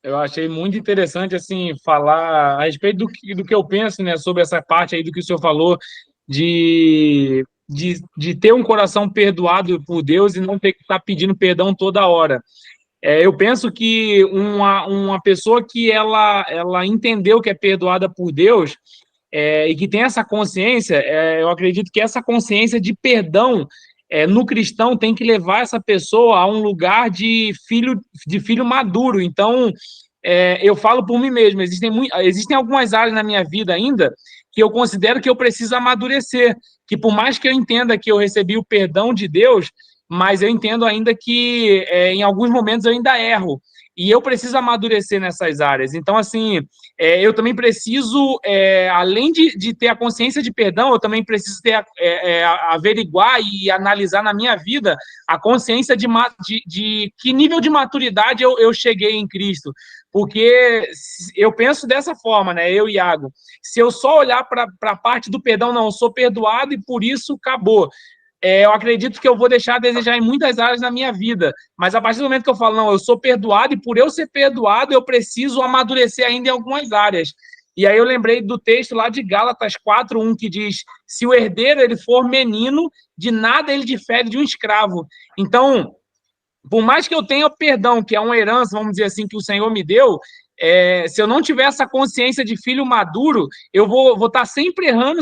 eu achei muito interessante assim falar a respeito do que eu penso, né, sobre essa parte aí do que o senhor falou de ter um coração perdoado por Deus e não ter que estar pedindo perdão toda hora. Eu penso que uma pessoa que ela entendeu que é perdoada por Deus, e que tem essa consciência, eu acredito que essa consciência de perdão no cristão tem que levar essa pessoa a um lugar de filho maduro. Então, eu falo por mim mesmo, existem algumas áreas na minha vida ainda que eu considero que eu preciso amadurecer, que por mais que eu entenda que eu recebi o perdão de Deus, mas eu entendo ainda que em alguns momentos eu ainda erro, e eu preciso amadurecer nessas áreas. Então, assim, eu também preciso, além de ter a consciência de perdão, eu também preciso averiguar e analisar na minha vida a consciência de que nível de maturidade eu cheguei em Cristo. Porque eu penso dessa forma, né? Eu, Iago, se eu só olhar para a parte do perdão, não, eu sou perdoado e por isso acabou. Eu acredito que eu vou deixar a desejar em muitas áreas na minha vida, mas a partir do momento que eu falo, não, eu sou perdoado e por eu ser perdoado, eu preciso amadurecer ainda em algumas áreas. E aí eu lembrei do texto lá de Gálatas 4:1, que diz, se o herdeiro ele for menino, de nada ele difere de um escravo. Então, por mais que eu tenha o perdão, que é uma herança, vamos dizer assim, que o Senhor me deu, se eu não tiver essa consciência de filho maduro, eu vou estar sempre errando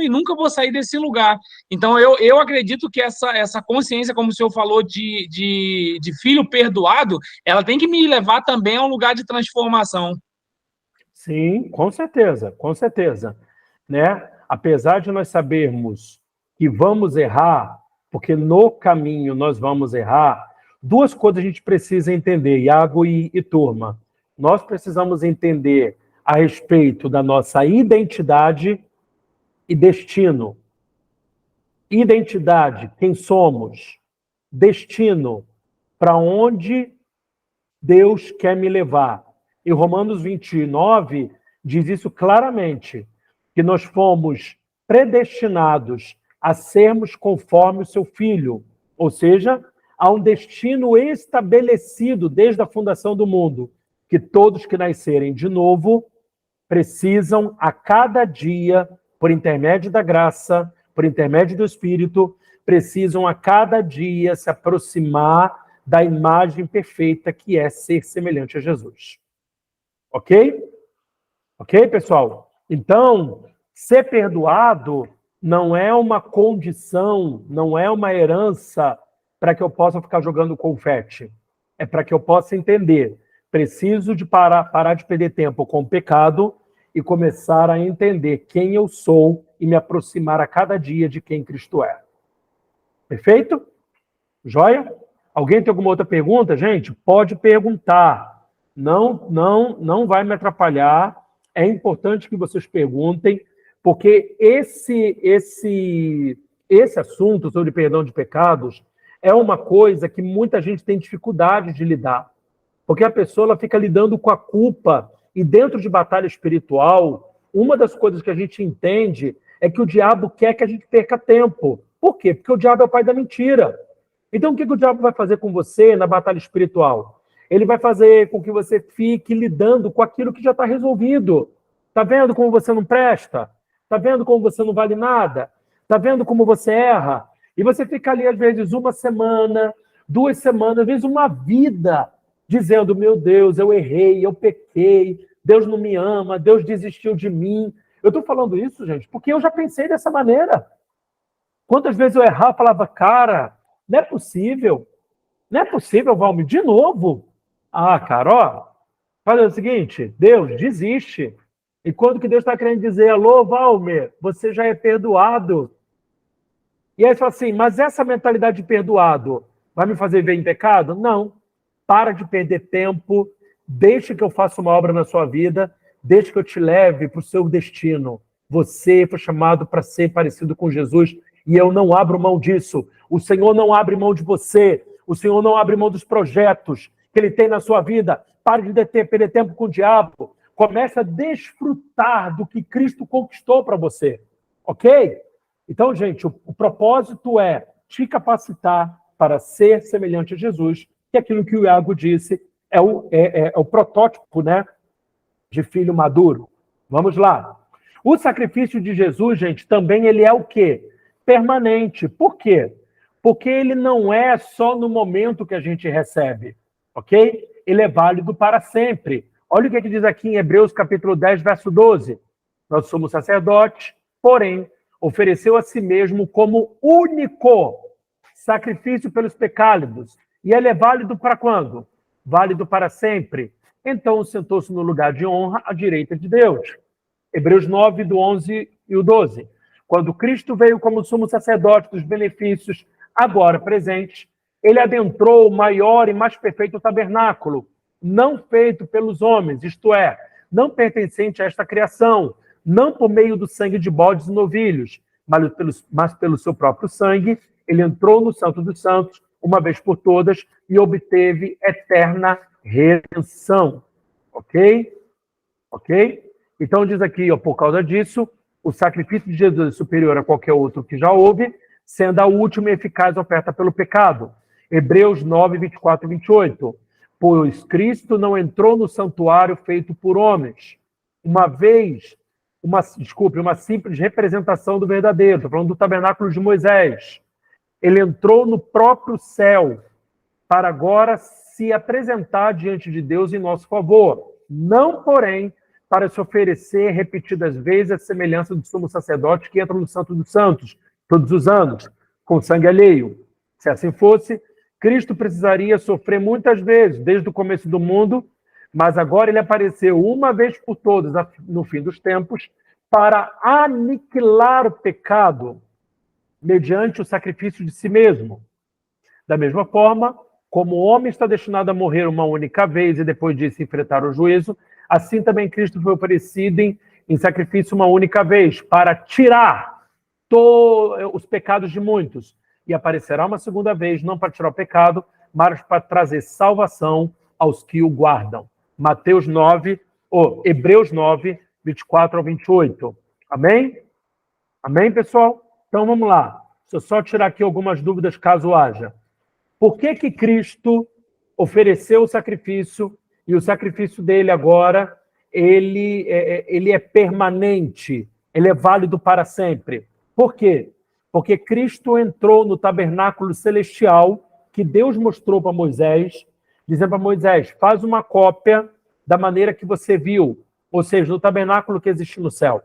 e nunca vou sair desse lugar. Então, eu acredito que essa consciência, como o senhor falou, de filho perdoado, ela tem que me levar também a um lugar de transformação. Sim, com certeza. Né? Apesar de nós sabermos que vamos errar, porque no caminho nós vamos errar, duas coisas a gente precisa entender, Iago e turma. Nós precisamos entender a respeito da nossa identidade e destino. Identidade, quem somos. Destino, para onde Deus quer me levar. E Romanos 29 diz isso claramente, que nós fomos predestinados a sermos conforme o seu Filho, ou seja, há um destino estabelecido desde a fundação do mundo, que todos que nascerem de novo precisam a cada dia, por intermédio da graça, por intermédio do Espírito, precisam a cada dia se aproximar da imagem perfeita que é ser semelhante a Jesus. Ok? Ok, pessoal? Então, ser perdoado não é uma condição, não é uma herança para que eu possa ficar jogando confete. É para que eu possa entender. Preciso de parar de perder tempo com o pecado e começar a entender quem eu sou e me aproximar a cada dia de quem Cristo é. Perfeito? Joia? Alguém tem alguma outra pergunta, gente? Pode perguntar. Não vai me atrapalhar. É importante que vocês perguntem, porque esse assunto sobre perdão de pecados é uma coisa que muita gente tem dificuldade de lidar. Porque a pessoa ela fica lidando com a culpa, e dentro de batalha espiritual, uma das coisas que a gente entende é que o diabo quer que a gente perca tempo. Por quê? Porque o diabo é o pai da mentira. Então, o que o diabo vai fazer com você na batalha espiritual? Ele vai fazer com que você fique lidando com aquilo que já está resolvido. Está vendo como você não presta? Está vendo como você não vale nada? Está vendo como você erra? E você fica ali, às vezes, uma semana, 2 semanas, às vezes uma vida, dizendo, meu Deus, eu errei, eu pequei, Deus não me ama, Deus desistiu de mim. Eu estou falando isso, gente, porque eu já pensei dessa maneira. Quantas vezes eu errava, falava, cara, não é possível, Valmir, de novo. Ah, cara, ó, faz o seguinte, Deus, desiste. E quando que Deus está querendo dizer, alô, Valmir, você já é perdoado. E aí você fala assim, mas essa mentalidade de perdoado vai me fazer ver em pecado? Não. Para de perder tempo, deixe que eu faça uma obra na sua vida, deixe que eu te leve para o seu destino. Você foi chamado para ser parecido com Jesus e eu não abro mão disso. O Senhor não abre mão de você. O Senhor não abre mão dos projetos que Ele tem na sua vida. Pare de perder tempo com o diabo. Comece a desfrutar do que Cristo conquistou para você. Ok? Então, gente, o propósito é te capacitar para ser semelhante a Jesus, que aquilo que o Iago disse é o protótipo, né, de filho maduro. Vamos lá. O sacrifício de Jesus, gente, também ele é o quê? Permanente. Por quê? Porque ele não é só no momento que a gente recebe, ok? Ele é válido para sempre. Olha o que diz aqui em Hebreus capítulo 10, verso 12. Nós somos sacerdotes, porém, ofereceu a si mesmo como único sacrifício pelos pecados. E ele é válido para quando? Válido para sempre. Então, sentou-se no lugar de honra à direita de Deus. Hebreus 9, do 11 e o 12. Quando Cristo veio como sumo sacerdote dos benefícios agora presentes, ele adentrou o maior e mais perfeito tabernáculo, não feito pelos homens, isto é, não pertencente a esta criação, não por meio do sangue de bodes e novilhos, mas pelo seu próprio sangue, ele entrou no Santo dos Santos, uma vez por todas, e obteve eterna redenção. Ok? Ok? Então diz aqui, ó, por causa disso, o sacrifício de Jesus é superior a qualquer outro que já houve, sendo a última e eficaz oferta pelo pecado. Hebreus 9, 24 e 28. Pois Cristo não entrou no santuário feito por homens, uma simples representação do verdadeiro. Estou falando do tabernáculo de Moisés. Ele entrou no próprio céu para agora se apresentar diante de Deus em nosso favor. Não, porém, para se oferecer repetidas vezes a semelhança do sumo sacerdote que entra no Santo dos Santos, todos os anos, com sangue alheio. Se assim fosse, Cristo precisaria sofrer muitas vezes, desde o começo do mundo, mas agora ele apareceu uma vez por todas, no fim dos tempos, para aniquilar o pecado, mediante o sacrifício de si mesmo. Da mesma forma, como o homem está destinado a morrer uma única vez e depois disso enfrentar o juízo, assim também Cristo foi oferecido em sacrifício uma única vez, para tirar os pecados de muitos. E aparecerá uma segunda vez, não para tirar o pecado, mas para trazer salvação aos que o guardam. Hebreus 9, 24 ao 28. Amém? Amém, pessoal? Então vamos lá. Deixa eu só tirar aqui algumas dúvidas, caso haja. Por que Cristo ofereceu o sacrifício e o sacrifício dele agora ele é permanente, ele é válido para sempre? Por quê? Porque Cristo entrou no tabernáculo celestial que Deus mostrou para Moisés, dizendo para Moisés, faz uma cópia da maneira que você viu, ou seja, no tabernáculo que existe no céu.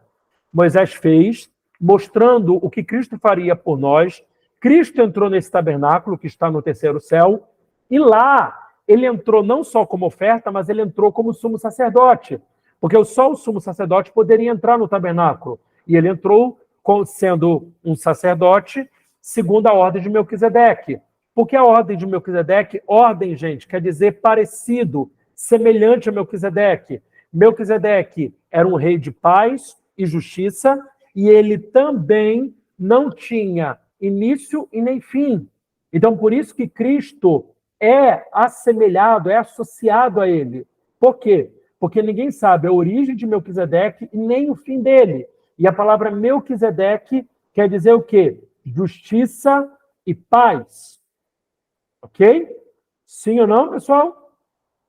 Moisés fez, mostrando o que Cristo faria por nós. Cristo entrou nesse tabernáculo que está no terceiro céu, e lá ele entrou não só como oferta, mas ele entrou como sumo sacerdote, porque só o sumo sacerdote poderia entrar no tabernáculo, e ele entrou sendo um sacerdote segundo a ordem de Melquisedeque. Porque a ordem de Melquisedeque, ordem, gente, quer dizer parecido, semelhante a Melquisedeque. Melquisedeque era um rei de paz e justiça, e ele também não tinha início e nem fim. Então, por isso que Cristo é assemelhado, é associado a ele. Por quê? Porque ninguém sabe a origem de Melquisedeque e nem o fim dele. E a palavra Melquisedeque quer dizer o quê? Justiça e paz. Ok? Sim ou não, pessoal?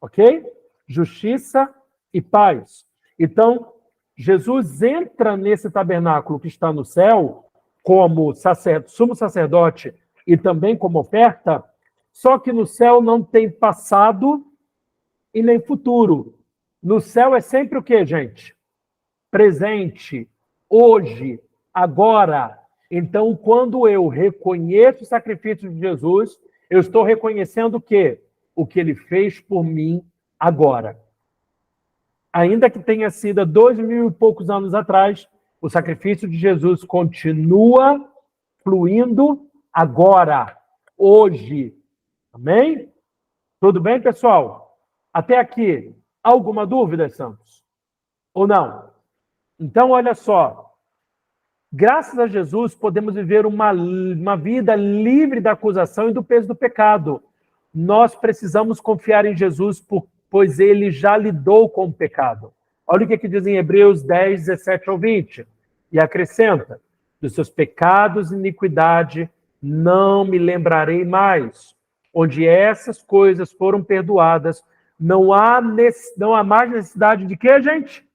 Ok? Justiça e paz. Então, Jesus entra nesse tabernáculo que está no céu como sumo sacerdote e também como oferta, só que no céu não tem passado e nem futuro. No céu é sempre o quê, gente? Presente, hoje, agora. Então, quando eu reconheço o sacrifício de Jesus, eu estou reconhecendo o quê? O que ele fez por mim agora. Ainda que tenha sido 2.000 e poucos anos atrás, o sacrifício de Jesus continua fluindo agora, hoje. Amém? Tudo bem, pessoal? Até aqui, alguma dúvida, Santos? Ou não? Então, olha só. Graças a Jesus, podemos viver uma vida livre da acusação e do peso do pecado. Nós precisamos confiar em Jesus, pois ele já lidou com o pecado. Olha o que diz em Hebreus 10, 17 ao 20. E acrescenta: dos seus pecados e iniquidade não me lembrarei mais. Onde essas coisas foram perdoadas, não há mais necessidade de quê, gente?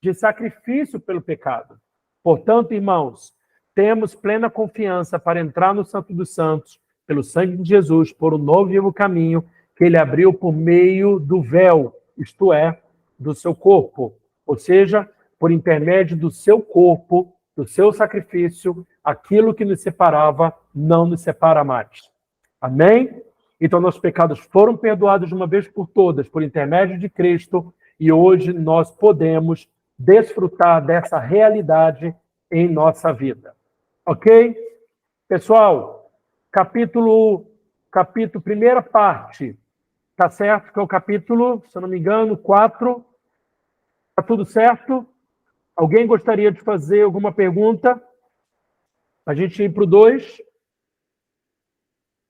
De sacrifício pelo pecado. Portanto, irmãos, temos plena confiança para entrar no Santo dos Santos, pelo sangue de Jesus, por um novo e vivo caminho que ele abriu por meio do véu, isto é, do seu corpo. Ou seja, por intermédio do seu corpo, do seu sacrifício, aquilo que nos separava não nos separa mais. Amém? Então, nossos pecados foram perdoados de uma vez por todas, por intermédio de Cristo, e hoje nós podemos desfrutar dessa realidade em nossa vida. Ok? Pessoal, primeira parte, tá certo? Que é o capítulo, se eu não me engano, 4. Tá tudo certo? Alguém gostaria de fazer alguma pergunta? A gente ir para o 2?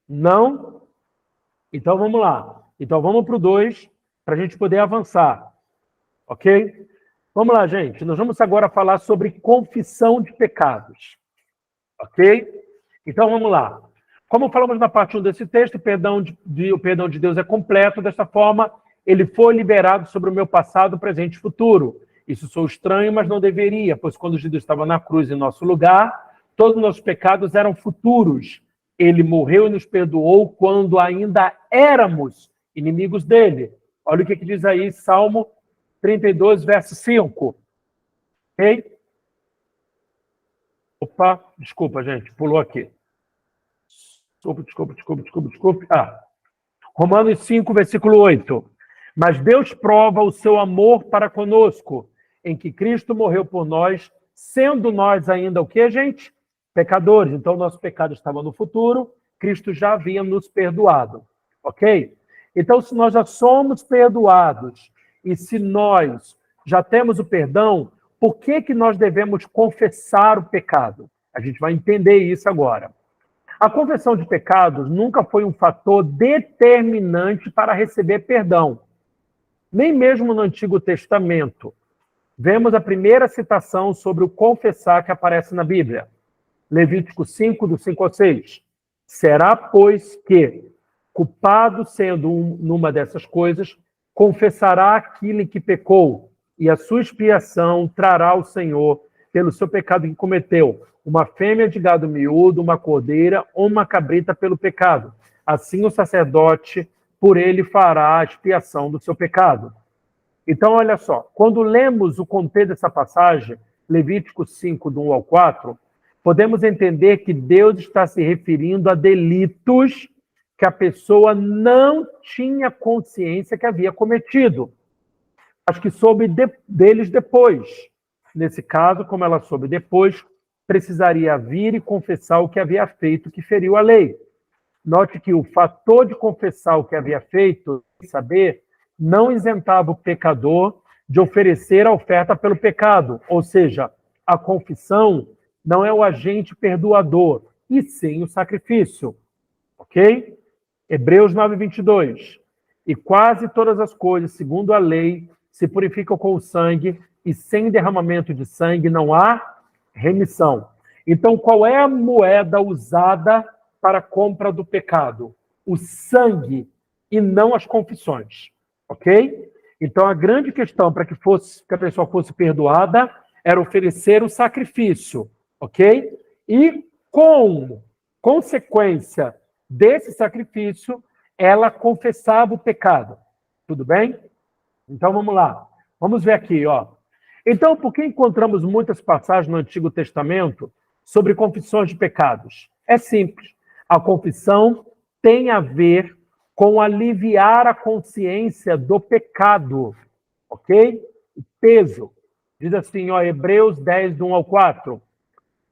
Não? Então vamos lá. Então vamos para o 2, para a gente poder avançar. Ok? Vamos lá, gente. Nós vamos agora falar sobre confissão de pecados. Ok? Então vamos lá. Como falamos na parte 1 desse texto, o perdão de Deus é completo. Dessa forma, ele foi liberado sobre o meu passado, presente e futuro. Isso sou estranho, mas não deveria, pois quando Jesus estava na cruz em nosso lugar, todos os nossos pecados eram futuros. Ele morreu e nos perdoou quando ainda éramos inimigos dele. Olha o que diz aí, Salmo 32, verso 5. Ok? Opa, desculpa, gente, pulou aqui. Desculpe. Romanos 5, versículo 8. Mas Deus prova o seu amor para conosco, em que Cristo morreu por nós, sendo nós ainda o quê, gente? Pecadores. Então, nosso pecado estava no futuro, Cristo já havia nos perdoado. Ok? Então, se nós já somos perdoados, e se nós já temos o perdão, por que nós devemos confessar o pecado? A gente vai entender isso agora. A confissão de pecados nunca foi um fator determinante para receber perdão. Nem mesmo no Antigo Testamento. Vemos a primeira citação sobre o confessar que aparece na Bíblia. Levítico 5, do 5 ao 6. Será, pois, que, culpado sendo numa dessas coisas, confessará aquilo em que pecou, e a sua expiação trará ao Senhor pelo seu pecado que cometeu, uma fêmea de gado miúdo, uma cordeira ou uma cabrita pelo pecado. Assim o sacerdote, por ele, fará a expiação do seu pecado. Então, olha só, quando lemos o contexto dessa passagem, Levítico 5, do 1 ao 4, podemos entender que Deus está se referindo a delitos que a pessoa não tinha consciência que havia cometido. Acho que soube deles depois. Nesse caso, como ela soube depois, precisaria vir e confessar o que havia feito que feriu a lei. Note que o fator de confessar o que havia feito, saber, não isentava o pecador de oferecer a oferta pelo pecado, ou seja, a confissão não é o agente perdoador, e sim o sacrifício, ok? Hebreus 9:22. E quase todas as coisas, segundo a lei, se purificam com o sangue, e sem derramamento de sangue não há remissão. Então, qual é a moeda usada para a compra do pecado? O sangue e não as confissões, ok? Então, a grande questão para que a pessoa fosse perdoada era oferecer o sacrifício, ok? E, com consequência desse sacrifício, ela confessava o pecado. Tudo bem? Então, vamos lá. Vamos ver aqui, ó. Então, por que encontramos muitas passagens no Antigo Testamento sobre confissões de pecados? É simples. A confissão tem a ver com aliviar a consciência do pecado, ok? O peso. Diz assim, ó, Hebreus 10, do 1 ao 4.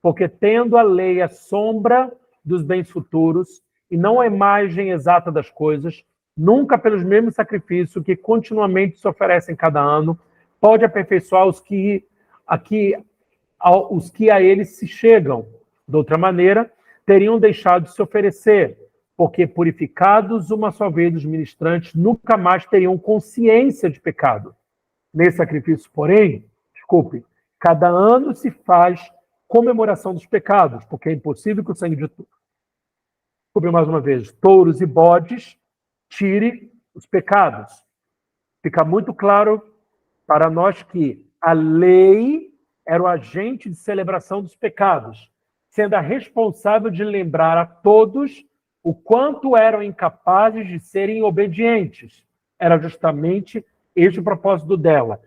Porque tendo a lei a sombra dos bens futuros e não a imagem exata das coisas, nunca pelos mesmos sacrifícios que continuamente se oferecem cada ano, pode aperfeiçoar os que a eles se chegam. De outra maneira, teriam deixado de se oferecer, porque purificados uma só vez os ministrantes nunca mais teriam consciência de pecado. Nesse sacrifício, porém, cada ano se faz comemoração dos pecados, porque é impossível que o sangue de mais uma vez, touros e bodes tire os pecados. Fica muito claro para nós que a lei era o agente de celebração dos pecados, sendo a responsável de lembrar a todos o quanto eram incapazes de serem obedientes. Era justamente este o propósito dela.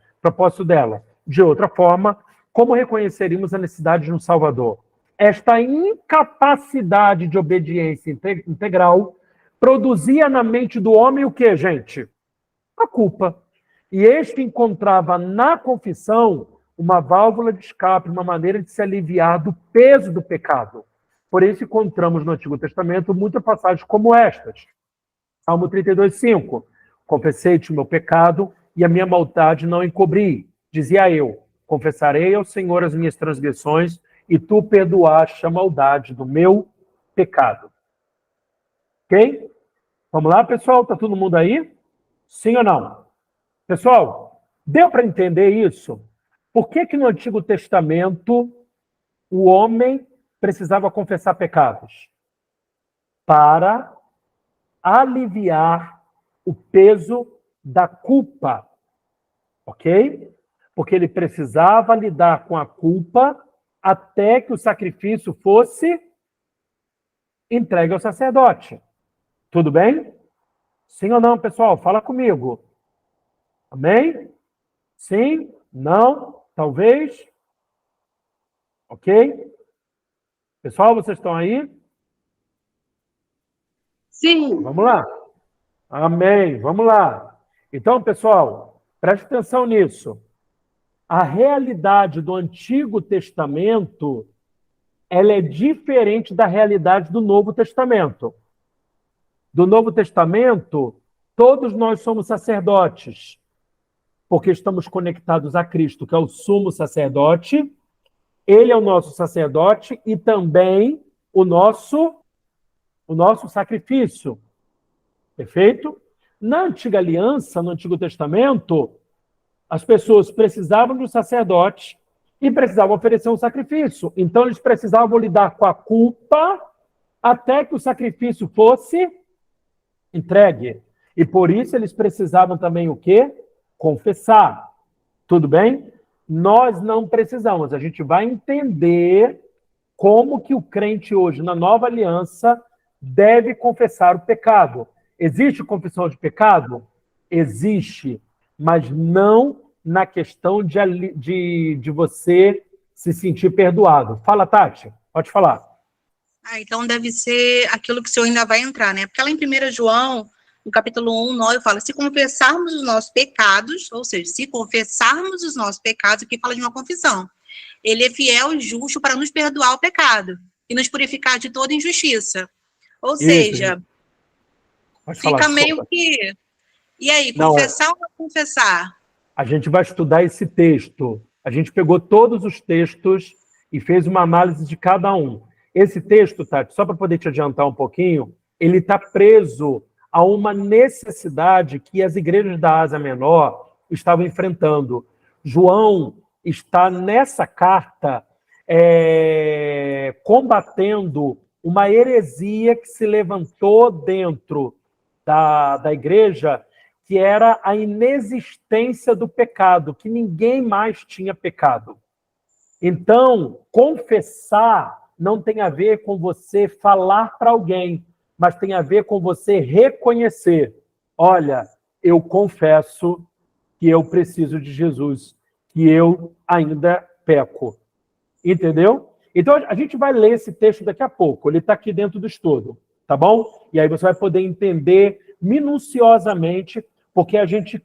De outra forma, como reconheceríamos a necessidade de um Salvador? Esta incapacidade de obediência integral produzia na mente do homem o quê, gente? A culpa. E este encontrava na confissão uma válvula de escape, uma maneira de se aliviar do peso do pecado. Por isso encontramos no Antigo Testamento muitas passagens como estas. Salmo 32:5. Confessei-te o meu pecado e a minha maldade não encobri. Dizia eu, confessarei ao Senhor as minhas transgressões e tu perdoaste a maldade do meu pecado. Ok? Vamos lá, pessoal? Está todo mundo aí? Sim ou não? Pessoal, deu para entender isso? Por que no Antigo Testamento o homem precisava confessar pecados? Para aliviar o peso da culpa. Ok? Porque ele precisava lidar com a culpa até que o sacrifício fosse entregue ao sacerdote. Tudo bem? Sim ou não, pessoal? Fala comigo. Amém? Sim? Não? Talvez? Ok? Pessoal, vocês estão aí? Sim. Vamos lá. Amém. Vamos lá. Então, pessoal, preste atenção nisso. A realidade do Antigo Testamento, ela é diferente da realidade do Novo Testamento. Do Novo Testamento, todos nós somos sacerdotes, porque estamos conectados a Cristo, que é o sumo sacerdote. Ele é o nosso sacerdote e também o nosso sacrifício. Perfeito? Na Antiga Aliança, no Antigo Testamento, as pessoas precisavam de um sacerdote e precisavam oferecer um sacrifício. Então, eles precisavam lidar com a culpa até que o sacrifício fosse entregue. E por isso eles precisavam também o quê? Confessar. Tudo bem? Nós não precisamos. A gente vai entender como que o crente hoje, na nova aliança, deve confessar o pecado. Existe confissão de pecado? Existe, mas não na questão de você se sentir perdoado. Fala, Tati, pode falar. Então deve ser aquilo que o senhor ainda vai entrar, né? Porque lá em 1 João, no capítulo 1:9, fala, se confessarmos os nossos pecados, ou seja, se confessarmos os nossos pecados, aqui fala de uma confissão, ele é fiel e justo para nos perdoar o pecado e nos purificar de toda injustiça. Ou seja, Pode fica falar, meio que E aí, Não, confessar ou não confessar? a gente vai estudar esse texto. A gente pegou todos os textos e fez uma análise de cada um. Esse texto, Tati, só para poder te adiantar um pouquinho, ele está preso a uma necessidade que as igrejas da Ásia Menor estavam enfrentando. João está nessa carta combatendo uma heresia que se levantou dentro da igreja, que era a inexistência do pecado, que ninguém mais tinha pecado. Então, confessar não tem a ver com você falar para alguém, mas tem a ver com você reconhecer. Olha, eu confesso que eu preciso de Jesus, que eu ainda peco. Entendeu? Então, a gente vai ler esse texto daqui a pouco. Ele está aqui dentro do estudo, tá bom? E aí você vai poder entender minuciosamente, porque a gente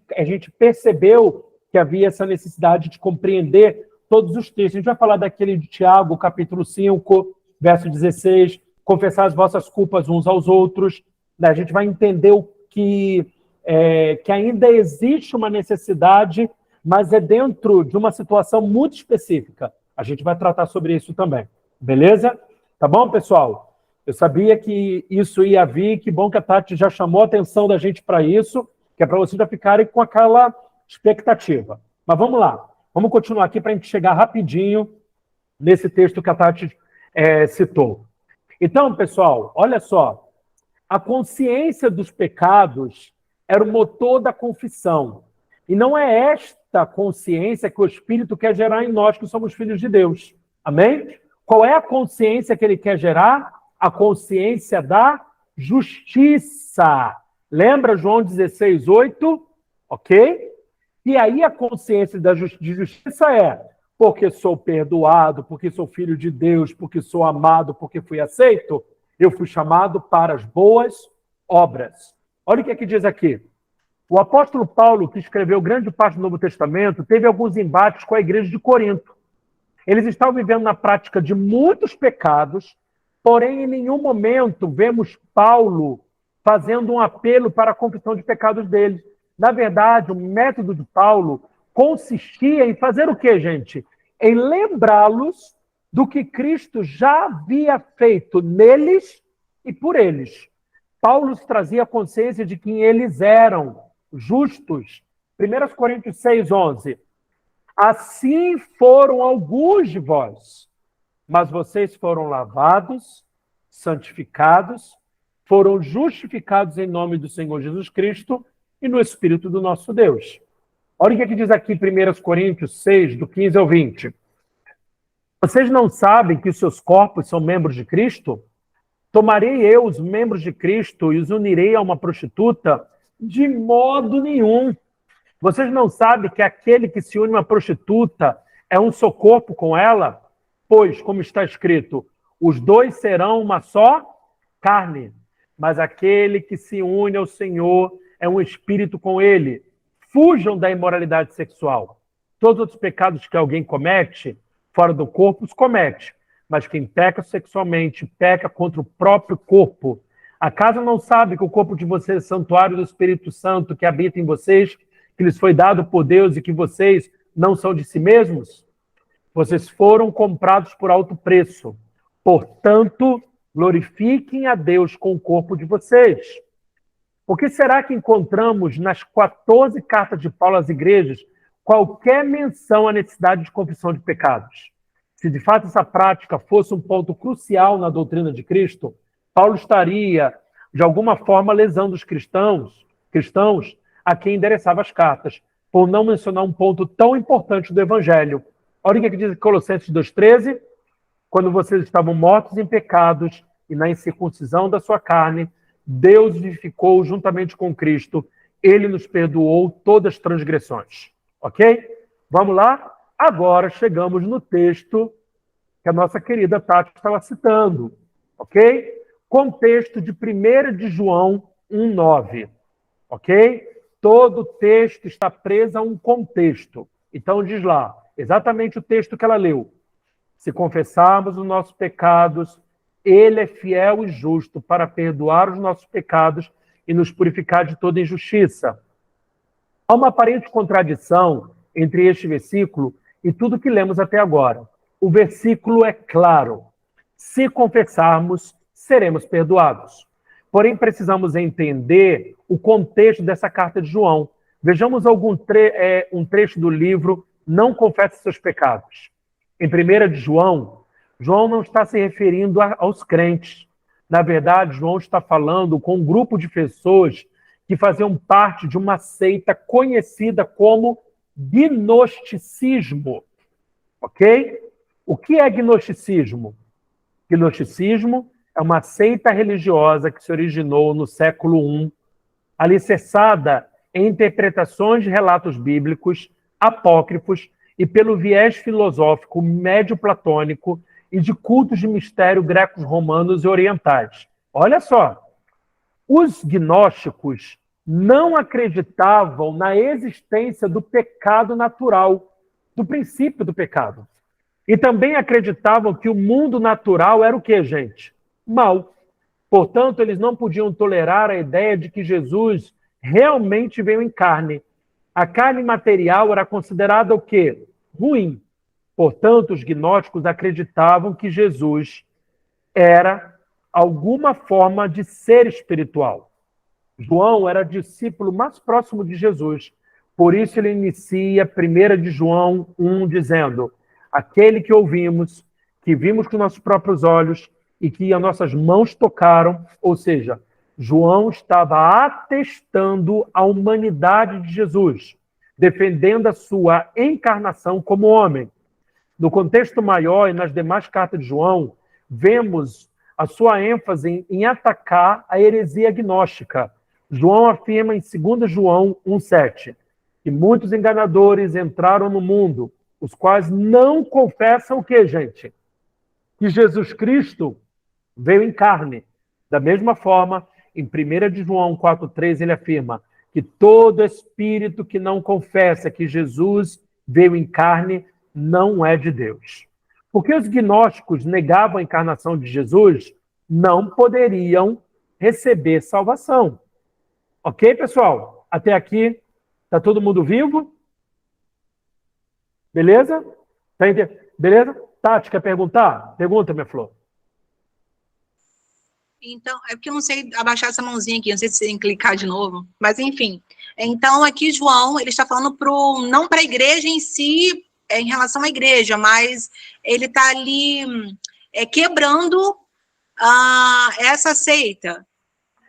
percebeu que havia essa necessidade de compreender todos os textos. A gente vai falar daquele de Tiago, capítulo 5, verso 16, confessar as vossas culpas uns aos outros. A gente vai entender que ainda existe uma necessidade, mas é dentro de uma situação muito específica. A gente vai tratar sobre isso também. Beleza? Tá bom, pessoal? Eu sabia que isso ia vir, que bom que a Tati já chamou a atenção da gente para isso, que é para vocês já ficarem com aquela expectativa. Mas vamos lá. Vamos continuar aqui para a gente chegar rapidinho nesse texto que a Tati citou. Então, pessoal, olha só. A consciência dos pecados era o motor da confissão. E não é esta consciência que o Espírito quer gerar em nós, que somos filhos de Deus. Amém? Qual é a consciência que ele quer gerar? A consciência da justiça. Lembra João 16, 8? Ok? E aí a consciência de justiça é porque sou perdoado, porque sou filho de Deus, porque sou amado, porque fui aceito, eu fui chamado para as boas obras. Olha o que diz aqui. O apóstolo Paulo, que escreveu grande parte do Novo Testamento, teve alguns embates com a igreja de Corinto. Eles estavam vivendo na prática de muitos pecados, porém, em nenhum momento vemos Paulo fazendo um apelo para a confissão de pecados deles. Na verdade, o método de Paulo consistia em fazer o quê, gente? Em lembrá-los do que Cristo já havia feito neles e por eles. Paulo trazia a consciência de quem eles eram, justos. 1 Coríntios 6, 11. Assim foram alguns de vós, mas vocês foram lavados, santificados, foram justificados em nome do Senhor Jesus Cristo e no Espírito do nosso Deus. Olha o que diz aqui 1 Coríntios 6, do 15 ao 20. Vocês não sabem que os seus corpos são membros de Cristo? Tomarei eu os membros de Cristo e os unirei a uma prostituta? De modo nenhum. Vocês não sabem que aquele que se une a uma prostituta é um só corpo com ela? Pois, como está escrito, os dois serão uma só carne. Mas aquele que se une ao Senhor é um espírito com ele. Fujam da imoralidade sexual. Todos os outros pecados que alguém comete, fora do corpo, os comete. Mas quem peca sexualmente, peca contra o próprio corpo. Acaso não sabe que o corpo de vocês é santuário do Espírito Santo que habita em vocês, que lhes foi dado por Deus e que vocês não são de si mesmos? Vocês foram comprados por alto preço. Portanto, glorifiquem a Deus com o corpo de vocês. Por que será que encontramos nas 14 cartas de Paulo às igrejas qualquer menção à necessidade de confissão de pecados? Se de fato essa prática fosse um ponto crucial na doutrina de Cristo, Paulo estaria, de alguma forma, lesando os cristãos a quem endereçava as cartas, por não mencionar um ponto tão importante do Evangelho. Olha o que diz em Colossenses 2,13. Quando vocês estavam mortos em pecados e na incircuncisão da sua carne, Deus vivificou juntamente com Cristo. Ele nos perdoou todas as transgressões. Ok? Vamos lá? Agora chegamos no texto que a nossa querida Tati estava citando. Ok? Contexto de 1 de João 1,9. Ok? Todo texto está preso a um contexto. Então diz lá, exatamente o texto que ela leu. Se confessarmos os nossos pecados, ele é fiel e justo para perdoar os nossos pecados e nos purificar de toda injustiça. Há uma aparente contradição entre este versículo e tudo que lemos até agora. O versículo é claro. Se confessarmos, seremos perdoados. Porém, precisamos entender o contexto dessa carta de João. Vejamos um trecho do livro Não Confesse Seus Pecados. Em 1 de João, João não está se referindo aos crentes. Na verdade, João está falando com um grupo de pessoas que faziam parte de uma seita conhecida como gnosticismo. Ok? O que é gnosticismo? Gnosticismo é uma seita religiosa que se originou no século I, alicerçada em interpretações de relatos bíblicos, apócrifos e pelo viés filosófico médio-platônico e de cultos de mistério grecos, romanos e orientais. Olha só, os gnósticos não acreditavam na existência do pecado natural, do princípio do pecado. E também acreditavam que o mundo natural era o quê, gente? Mal. Portanto, eles não podiam tolerar a ideia de que Jesus realmente veio em carne. A carne material era considerada o quê? Ruim. Portanto, os gnósticos acreditavam que Jesus era alguma forma de ser espiritual. João era discípulo mais próximo de Jesus. Por isso ele inicia 1 de João 1, dizendo: aquele que ouvimos, que vimos com nossos próprios olhos e que as nossas mãos tocaram, ou seja, João estava atestando a humanidade de Jesus, defendendo a sua encarnação como homem. No contexto maior e nas demais cartas de João, vemos a sua ênfase em atacar a heresia gnóstica. João afirma em 2 João 1,7 que muitos enganadores entraram no mundo, os quais não confessam o quê, gente? Que Jesus Cristo veio em carne. Da mesma forma, em 1 de João 4,3, ele afirma que todo espírito que não confessa que Jesus veio em carne não é de Deus. Porque os gnósticos negavam a encarnação de Jesus, não poderiam receber salvação. Ok, pessoal? Até aqui, está todo mundo vivo? Beleza? Beleza? Tati, quer perguntar? Pergunta, minha flor. Então, é porque eu não sei abaixar essa mãozinha aqui, não sei se tem que clicar de novo, mas enfim. Então, aqui João, ele está falando não para a igreja em si, em relação à igreja, mas ele está ali quebrando essa seita.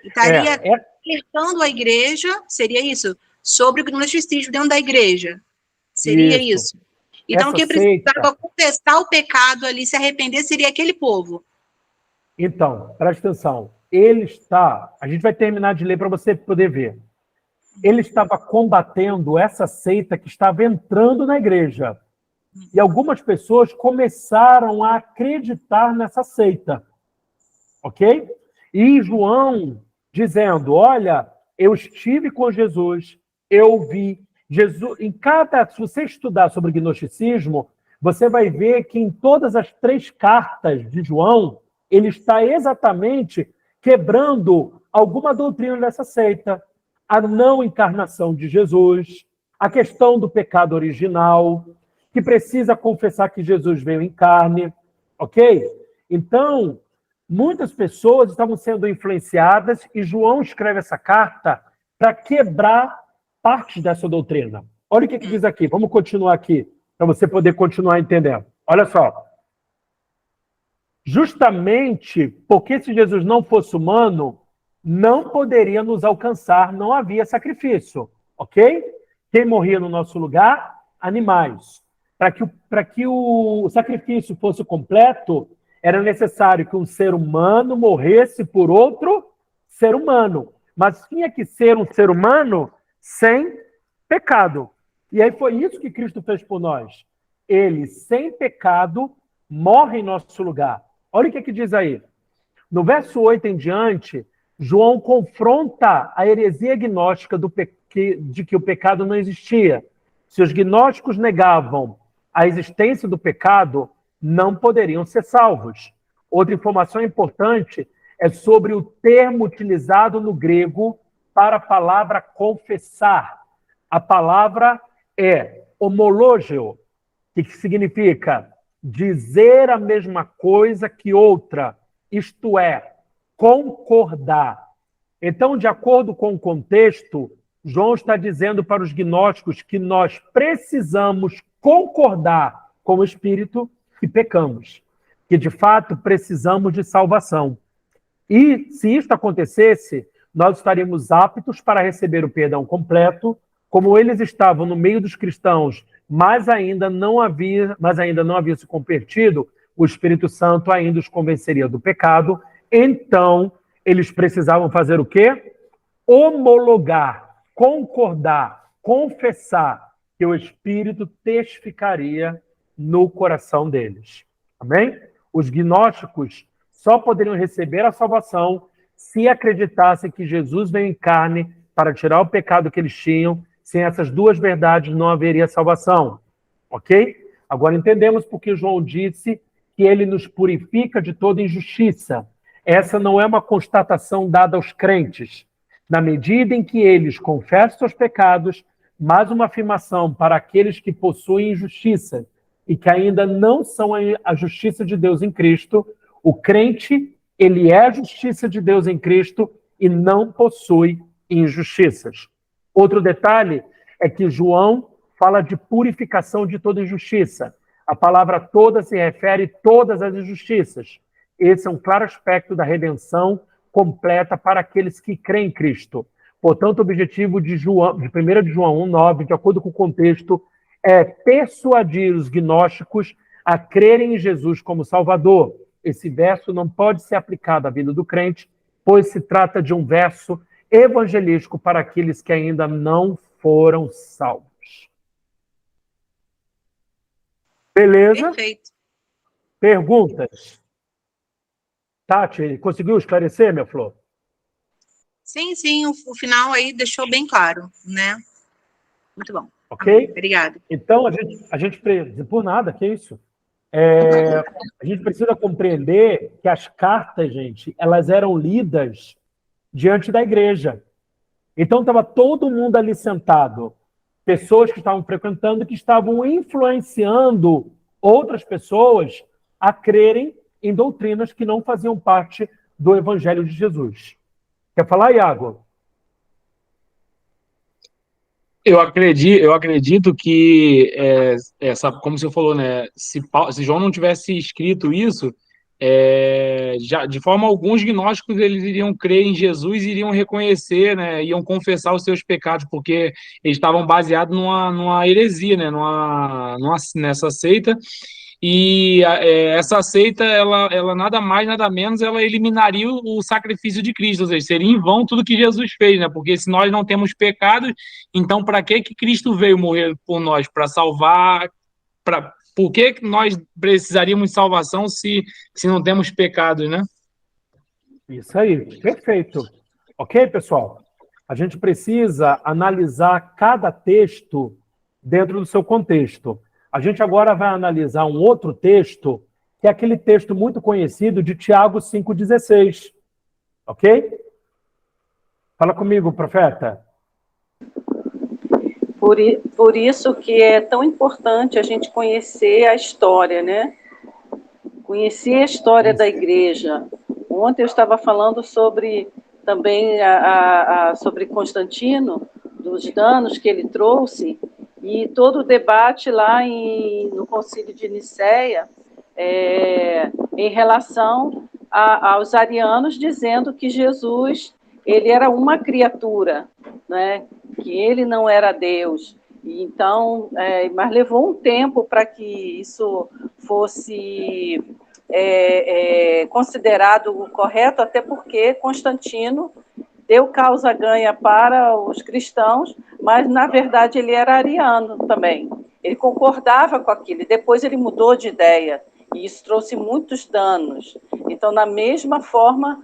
Estaria alertando a igreja, seria isso? Sobre o gnosticismo dentro da igreja. Seria isso. Então, quem precisava confessar o pecado ali, se arrepender, seria aquele povo. Então, preste atenção. Ele está... A gente vai terminar de ler para você poder ver. Ele estava combatendo essa seita que estava entrando na igreja. E algumas pessoas começaram a acreditar nessa seita. Ok? E João dizendo, olha, eu estive com Jesus, eu vi Jesus... Se você estudar sobre gnosticismo, você vai ver que em todas as 3 cartas de João, ele está exatamente quebrando alguma doutrina dessa seita. A não encarnação de Jesus, a questão do pecado original, que precisa confessar que Jesus veio em carne, ok? Então, muitas pessoas estavam sendo influenciadas e João escreve essa carta para quebrar parte dessa doutrina. Olha o que diz aqui. Vamos continuar aqui, para você poder continuar entendendo. Olha só. Justamente porque se Jesus não fosse humano, não poderia nos alcançar, não havia sacrifício, ok? Quem morria no nosso lugar? Animais. Para que o sacrifício fosse completo, era necessário que um ser humano morresse por outro ser humano. Mas tinha que ser um ser humano sem pecado. E aí foi isso que Cristo fez por nós. Ele, sem pecado, morre em nosso lugar. Olha o que diz aí. No verso 8 em diante, João confronta a heresia gnóstica de que o pecado não existia. Se os gnósticos negavam a existência do pecado, não poderiam ser salvos. Outra informação importante é sobre o termo utilizado no grego para a palavra confessar. A palavra é homologeo, que significa dizer a mesma coisa que outra, isto é, concordar. Então, de acordo com o contexto, João está dizendo para os gnósticos que nós precisamos concordar com o Espírito que pecamos, que de fato precisamos de salvação. E se isto acontecesse, nós estaríamos aptos para receber o perdão completo, como eles estavam no meio dos cristãos, mas ainda não havia se convertido, o Espírito Santo ainda os convenceria do pecado. Então, eles precisavam fazer o quê? Homologar, concordar, confessar que o Espírito testificaria no coração deles. Amém? Os gnósticos só poderiam receber a salvação se acreditassem que Jesus veio em carne para tirar o pecado que eles tinham. Sem essas duas verdades não haveria salvação. Ok? Agora entendemos porque João disse que ele nos purifica de toda injustiça. Essa não é uma constatação dada aos crentes. Na medida em que eles confessam seus pecados, mais uma afirmação para aqueles que possuem injustiça e que ainda não são a justiça de Deus em Cristo. O crente, ele é a justiça de Deus em Cristo e não possui injustiças. Outro detalhe é que João fala de purificação de toda injustiça. A palavra toda se refere a todas as injustiças. Esse é um claro aspecto da redenção completa para aqueles que creem em Cristo. Portanto, o objetivo de 1 de João 1,9, de acordo com o contexto, é persuadir os gnósticos a crerem em Jesus como Salvador. Esse verso não pode ser aplicado à vida do crente, pois se trata de um verso evangelístico para aqueles que ainda não foram salvos. Beleza? Perfeito. Perguntas? Tati, conseguiu esclarecer, minha flor? Sim, o final aí deixou bem claro, né? Muito bom. Ok? Obrigada. Então, a gente por nada, que isso? A gente precisa compreender que as cartas, gente, elas eram lidas diante da igreja. Então, estava todo mundo ali sentado. Pessoas que estavam frequentando, que estavam influenciando outras pessoas a crerem em doutrinas que não faziam parte do Evangelho de Jesus. Quer falar, Iago? Eu acredito que, como você falou, né? Se João não tivesse escrito isso, já, de forma alguma, os gnósticos eles iriam crer em Jesus, iriam reconhecer, né? Iam confessar os seus pecados, porque eles estavam baseados numa heresia, né? Nessa seita. E essa seita, ela nada mais, nada menos, ela eliminaria o sacrifício de Cristo, ou seja, seria em vão tudo que Jesus fez, né? Porque se nós não temos pecados, então para que Cristo veio morrer por nós? Para salvar? Por que nós precisaríamos de salvação se não temos pecados, né? Isso aí, perfeito. Ok, pessoal? A gente precisa analisar cada texto dentro do seu contexto. A gente agora vai analisar um outro texto, que é aquele texto muito conhecido de Tiago 5,16. Ok? Fala comigo, profeta. Por isso que é tão importante a gente conhecer a história, né? Conhecer a história da igreja. Ontem eu estava falando sobre também sobre Constantino, dos danos que ele trouxe, e todo o debate lá no Concílio de Nicéia, em relação aos arianos, dizendo que Jesus ele era uma criatura, né? Que ele não era Deus. Então, mas levou um tempo para que isso fosse considerado correto, até porque Constantino deu causa ganha para os cristãos, mas, na verdade, ele era ariano também. Ele concordava com aquilo, e depois ele mudou de ideia, e isso trouxe muitos danos. Então, na mesma forma,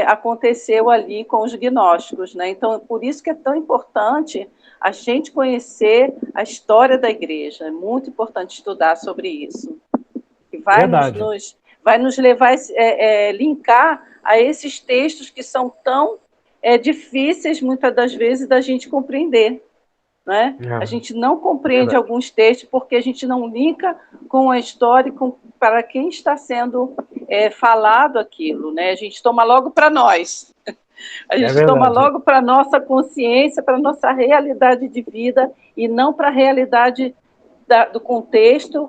aconteceu ali com os gnósticos, né? Então, por isso que é tão importante a gente conhecer a história da igreja. É muito importante estudar sobre isso. E vai nos levar a linkar a esses textos que são tão difíceis, muitas das vezes, da gente compreender. né? A gente não compreende alguns textos porque a gente não linka com a história e para quem está sendo falado aquilo, né? A gente toma logo para nós. A gente toma logo para a nossa consciência, para a nossa realidade de vida e não para a realidade do contexto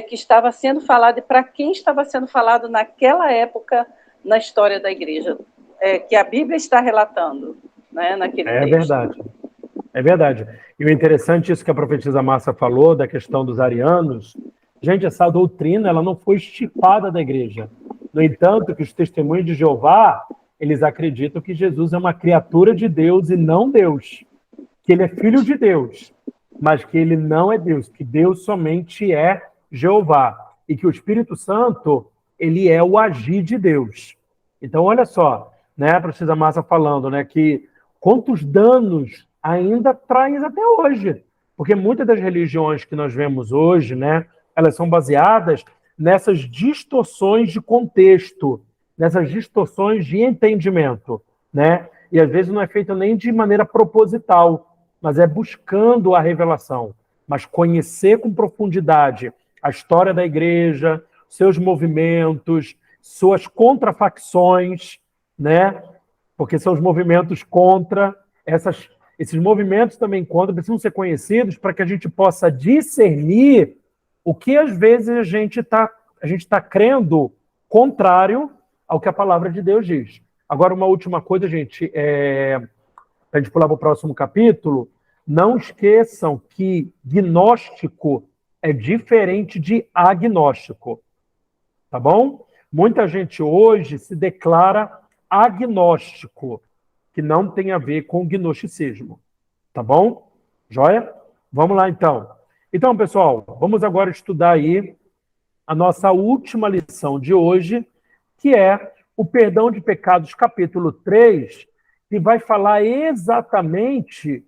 que estava sendo falado e para quem estava sendo falado naquela época na história da igreja, que a Bíblia está relatando, né, naquele texto. Verdade. É verdade. E o interessante, isso que a profetisa Márcia falou, da questão dos arianos, gente, essa doutrina ela não foi estipada da igreja. No entanto, que os testemunhos de Jeová, eles acreditam que Jesus é uma criatura de Deus e não Deus. Que ele é filho de Deus, mas que ele não é Deus, que Deus somente é Jeová. E que o Espírito Santo, ele é o agir de Deus. Então, olha só, né, a profetisa Márcia falando, né, que quantos danos ainda traz até hoje. Porque muitas das religiões que nós vemos hoje, né, elas são baseadas nessas distorções de contexto, nessas distorções de entendimento, né? E às vezes não é feito nem de maneira proposital, mas é buscando a revelação. Mas conhecer com profundidade a história da igreja, seus movimentos, suas contrafacções, né? Porque são os movimentos contra esses movimentos também contra, precisam ser conhecidos para que a gente possa discernir o que às vezes a gente tá crendo contrário ao que a palavra de Deus diz. Agora, uma última coisa, gente, para a gente pular para o próximo capítulo, não esqueçam que gnóstico é diferente de agnóstico, tá bom? Muita gente hoje se declara agnóstico, que não tem a ver com gnosticismo, tá bom? Joia? Vamos lá, então. Então, pessoal, vamos agora estudar aí a nossa última lição de hoje, que é o perdão de pecados, capítulo 3, que vai falar exatamente,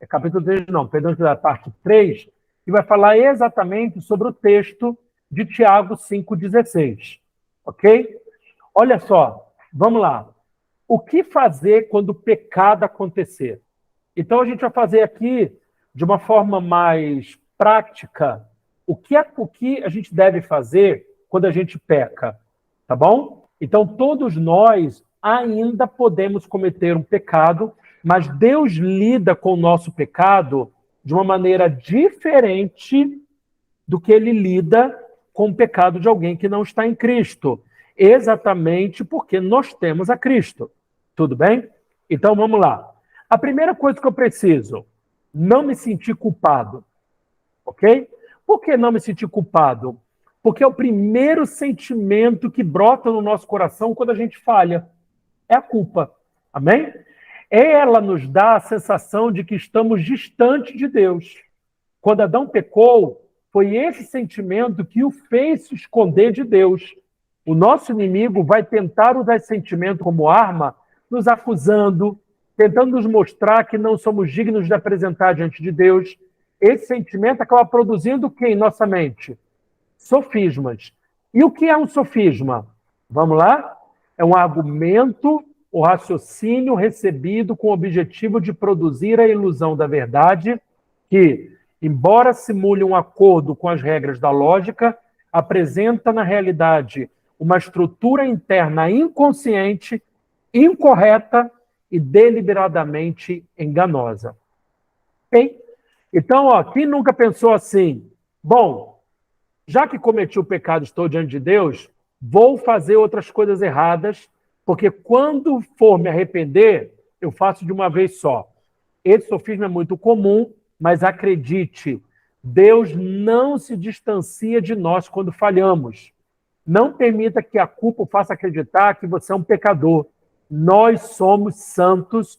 capítulo 3 não, perdão da parte 3, que vai falar exatamente sobre o texto de Tiago 5,16, ok? Olha só, vamos lá. O que fazer quando o pecado acontecer? Então, a gente vai fazer aqui, de uma forma mais prática, o que a gente deve fazer quando a gente peca, tá bom? Então, todos nós ainda podemos cometer um pecado, mas Deus lida com o nosso pecado de uma maneira diferente do que ele lida com o pecado de alguém que não está em Cristo, exatamente porque nós temos a Cristo. Tudo bem? Então, vamos lá. A primeira coisa que eu preciso, não me sentir culpado. Ok? Por que não me sentir culpado? Porque é o primeiro sentimento que brota no nosso coração quando a gente falha. É a culpa. Amém? Ela nos dá a sensação de que estamos distantes de Deus. Quando Adão pecou, foi esse sentimento que o fez se esconder de Deus. O nosso inimigo vai tentar usar esse sentimento como arma, nos acusando, tentando nos mostrar que não somos dignos de apresentar diante de Deus. Esse sentimento acaba produzindo o que em nossa mente? Sofismas. E o que é um sofisma? Vamos lá? É um argumento ou raciocínio recebido com o objetivo de produzir a ilusão da verdade que, embora simule um acordo com as regras da lógica, apresenta na realidade uma estrutura interna inconsciente, incorreta e deliberadamente enganosa. Ok? Então, quem nunca pensou assim, bom, já que cometi o pecado, estou diante de Deus, vou fazer outras coisas erradas, porque quando for me arrepender, eu faço de uma vez só. Esse sofisma é muito comum, mas acredite, Deus não se distancia de nós quando falhamos. Não permita que a culpa o faça acreditar que você é um pecador. Nós somos santos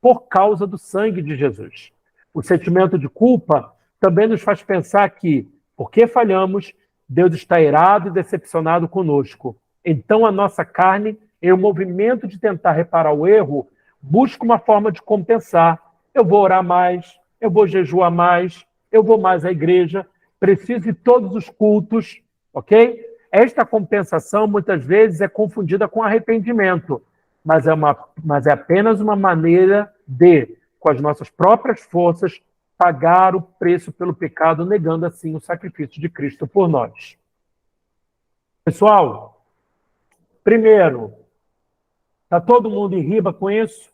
por causa do sangue de Jesus. O sentimento de culpa também nos faz pensar que, porque falhamos, Deus está irado e decepcionado conosco. Então, a nossa carne, em um movimento de tentar reparar o erro, busca uma forma de compensar. Eu vou orar mais, eu vou jejuar mais, eu vou mais à igreja, preciso de todos os cultos, ok? Esta compensação, muitas vezes, é confundida com arrependimento, mas é apenas uma maneira de, com as nossas próprias forças, pagar o preço pelo pecado, negando assim o sacrifício de Cristo por nós. Pessoal, primeiro, está todo mundo em riba com isso?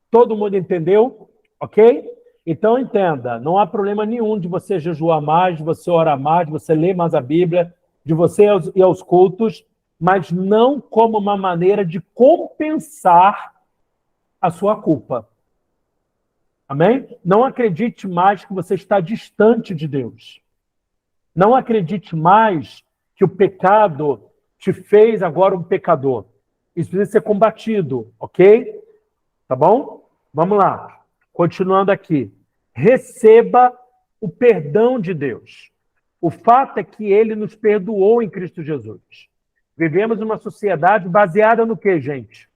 Todo mundo entendeu? Ok? Então entenda, não há problema nenhum de você jejuar mais, de você orar mais, de você ler mais a Bíblia, de você ir aos cultos, mas não como uma maneira de compensar a sua culpa. Amém? Não acredite mais que você está distante de Deus. Não acredite mais que o pecado te fez agora um pecador. Isso precisa ser combatido, ok? Tá bom? Vamos lá. Continuando aqui. Receba o perdão de Deus. O fato é que ele nos perdoou em Cristo Jesus. Vivemos uma sociedade baseada no quê, gente?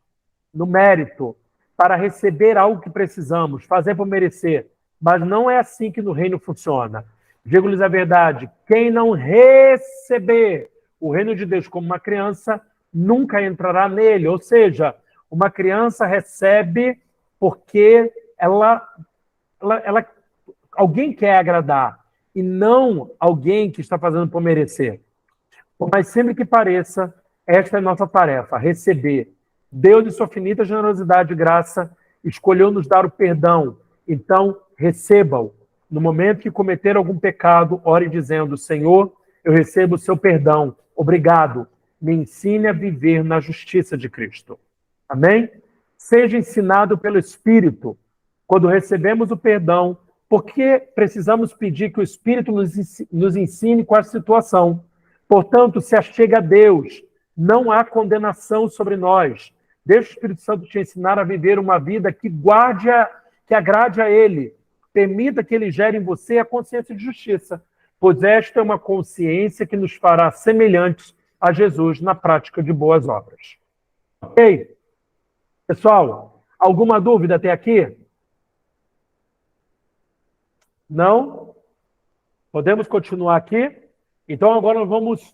No mérito, para receber algo que precisamos, fazer por merecer. Mas não é assim que no reino funciona. Digo-lhes a verdade, quem não receber o reino de Deus como uma criança, nunca entrará nele. Ou seja, uma criança recebe porque alguém quer agradar, e não alguém que está fazendo por merecer. Mas sempre que pareça, esta é a nossa tarefa, receber. Deus, de sua finita generosidade e graça, escolheu nos dar o perdão. Então, receba-o. No momento que cometer algum pecado, ore dizendo, Senhor, eu recebo o seu perdão. Obrigado. Me ensine a viver na justiça de Cristo. Amém? Seja ensinado pelo Espírito. Quando recebemos o perdão, porque precisamos pedir que o Espírito nos ensine qual a situação. Portanto, se achega a Deus, não há condenação sobre nós. Deixa o Espírito Santo te ensinar a viver uma vida que que agrade a Ele. Permita que Ele gere em você a consciência de justiça, pois esta é uma consciência que nos fará semelhantes a Jesus na prática de boas obras. Ok? Pessoal, alguma dúvida até aqui? Não? Podemos continuar aqui? Então agora nós vamos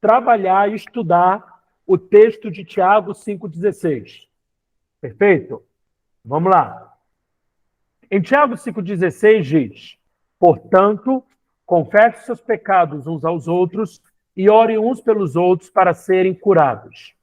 trabalhar e estudar o texto de Tiago 5,16. Perfeito? Vamos lá. Em Tiago 5,16 diz, portanto, confesse seus pecados uns aos outros e ore uns pelos outros para serem curados.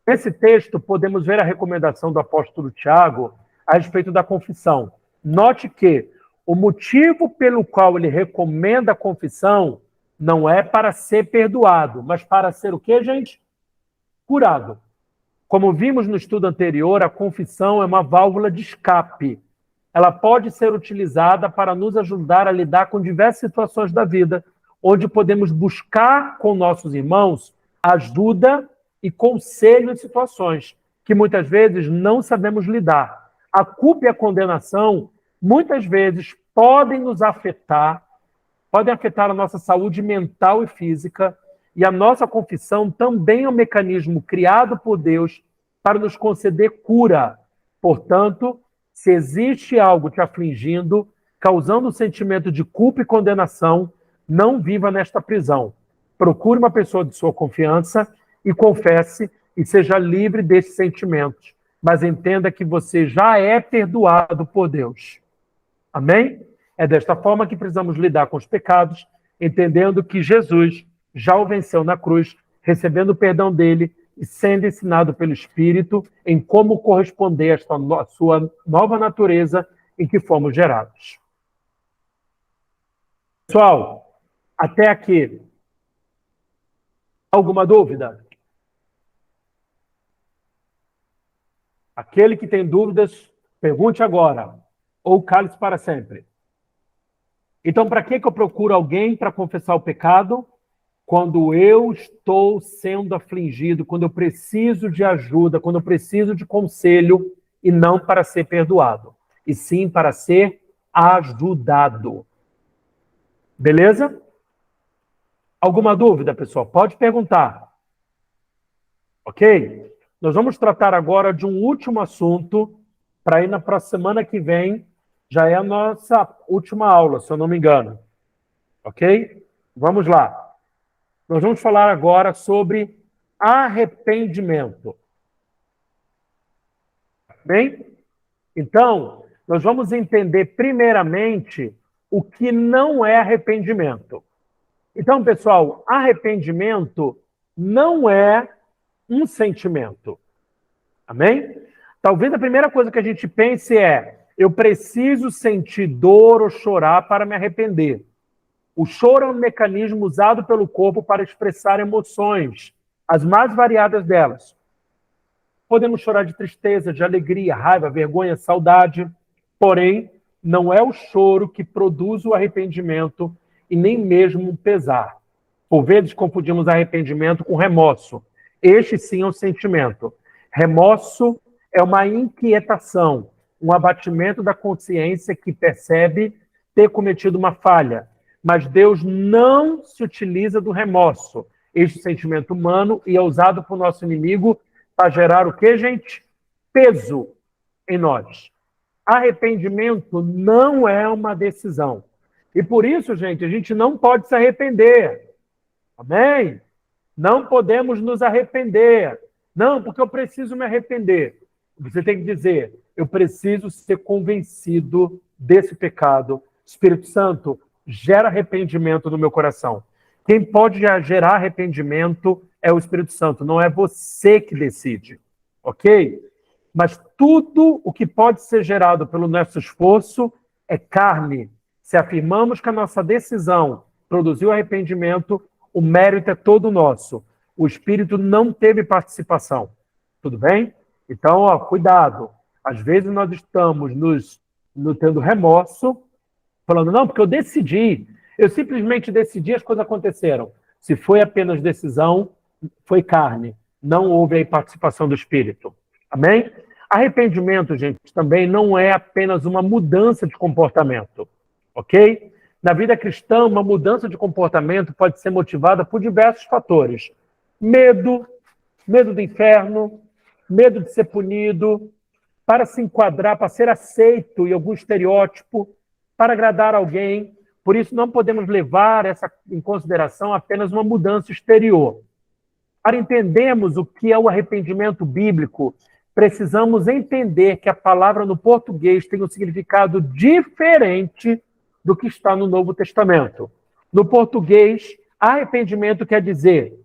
Nesse texto, podemos ver a recomendação do apóstolo Tiago a respeito da confissão. Note que o motivo pelo qual ele recomenda a confissão não é para ser perdoado, mas para ser o quê, gente? Curado. Como vimos no estudo anterior, a confissão é uma válvula de escape. Ela pode ser utilizada para nos ajudar a lidar com diversas situações da vida, onde podemos buscar com nossos irmãos ajuda e conselho em situações que muitas vezes não sabemos lidar. A culpa e a condenação muitas vezes podem nos afetar, podem afetar a nossa saúde mental e física, e a nossa confissão também é um mecanismo criado por Deus para nos conceder cura. Portanto, se existe algo te afligindo, causando um sentimento de culpa e condenação, não viva nesta prisão. Procure uma pessoa de sua confiança e confesse e seja livre desses sentimentos. Mas entenda que você já é perdoado por Deus. Amém? É desta forma que precisamos lidar com os pecados, entendendo que Jesus já o venceu na cruz, recebendo o perdão dele e sendo ensinado pelo Espírito em como corresponder a esta sua nova natureza em que fomos gerados. Pessoal, até aqui, alguma dúvida? Aquele que tem dúvidas, pergunte agora, ou cale-se para sempre. Então, para que eu procuro alguém para confessar o pecado? Quando eu estou sendo afligido, quando eu preciso de ajuda, quando eu preciso de conselho, e não para ser perdoado, e sim para ser ajudado. Beleza? Alguma dúvida, pessoal? Pode perguntar. Ok? Nós vamos tratar agora de um último assunto, para ir na próxima semana que vem, já é a nossa última aula, se eu não me engano. Ok? Vamos lá. Nós vamos falar agora sobre arrependimento. Bem? Então, nós vamos entender primeiramente o que não é arrependimento. Então, pessoal, arrependimento não é um sentimento. Amém? Talvez a primeira coisa que a gente pense é: eu preciso sentir dor ou chorar para me arrepender. O choro é um mecanismo usado pelo corpo para expressar emoções, as mais variadas delas. Podemos chorar de tristeza, de alegria, raiva, vergonha, saudade. Porém, não é o choro que produz o arrependimento e nem mesmo o pesar. Por vezes, confundimos arrependimento com remorso. Este sim é um sentimento. Remorso é uma inquietação, um abatimento da consciência que percebe ter cometido uma falha. Mas Deus não se utiliza do remorso, este sentimento humano, e é usado por nosso inimigo para gerar o quê, gente? Peso em nós. Arrependimento não é uma decisão. E por isso, gente, a gente não pode se arrepender. Amém? Não podemos nos arrepender. Não, porque eu preciso me arrepender. Você tem que dizer: eu preciso ser convencido desse pecado. Espírito Santo, gera arrependimento no meu coração. Quem pode gerar arrependimento é o Espírito Santo, não é você que decide, ok? Mas tudo o que pode ser gerado pelo nosso esforço é carne. Se afirmamos que a nossa decisão produziu arrependimento, o mérito é todo nosso. O Espírito não teve participação. Tudo bem? Então, ó, cuidado. Às vezes nós estamos nos tendo remorso, falando: não, porque eu decidi. Eu simplesmente decidi, as coisas aconteceram. Se foi apenas decisão, foi carne. Não houve aí participação do Espírito. Amém? Arrependimento, gente, também não é apenas uma mudança de comportamento. Ok? Na vida cristã, uma mudança de comportamento pode ser motivada por diversos fatores. Medo do inferno, medo de ser punido, para se enquadrar, para ser aceito em algum estereótipo, para agradar alguém. Por isso, não podemos levar essa em consideração apenas uma mudança exterior. Para entendermos o que é o arrependimento bíblico, precisamos entender que a palavra no português tem um significado diferente do que está no Novo Testamento. No português, arrependimento quer dizer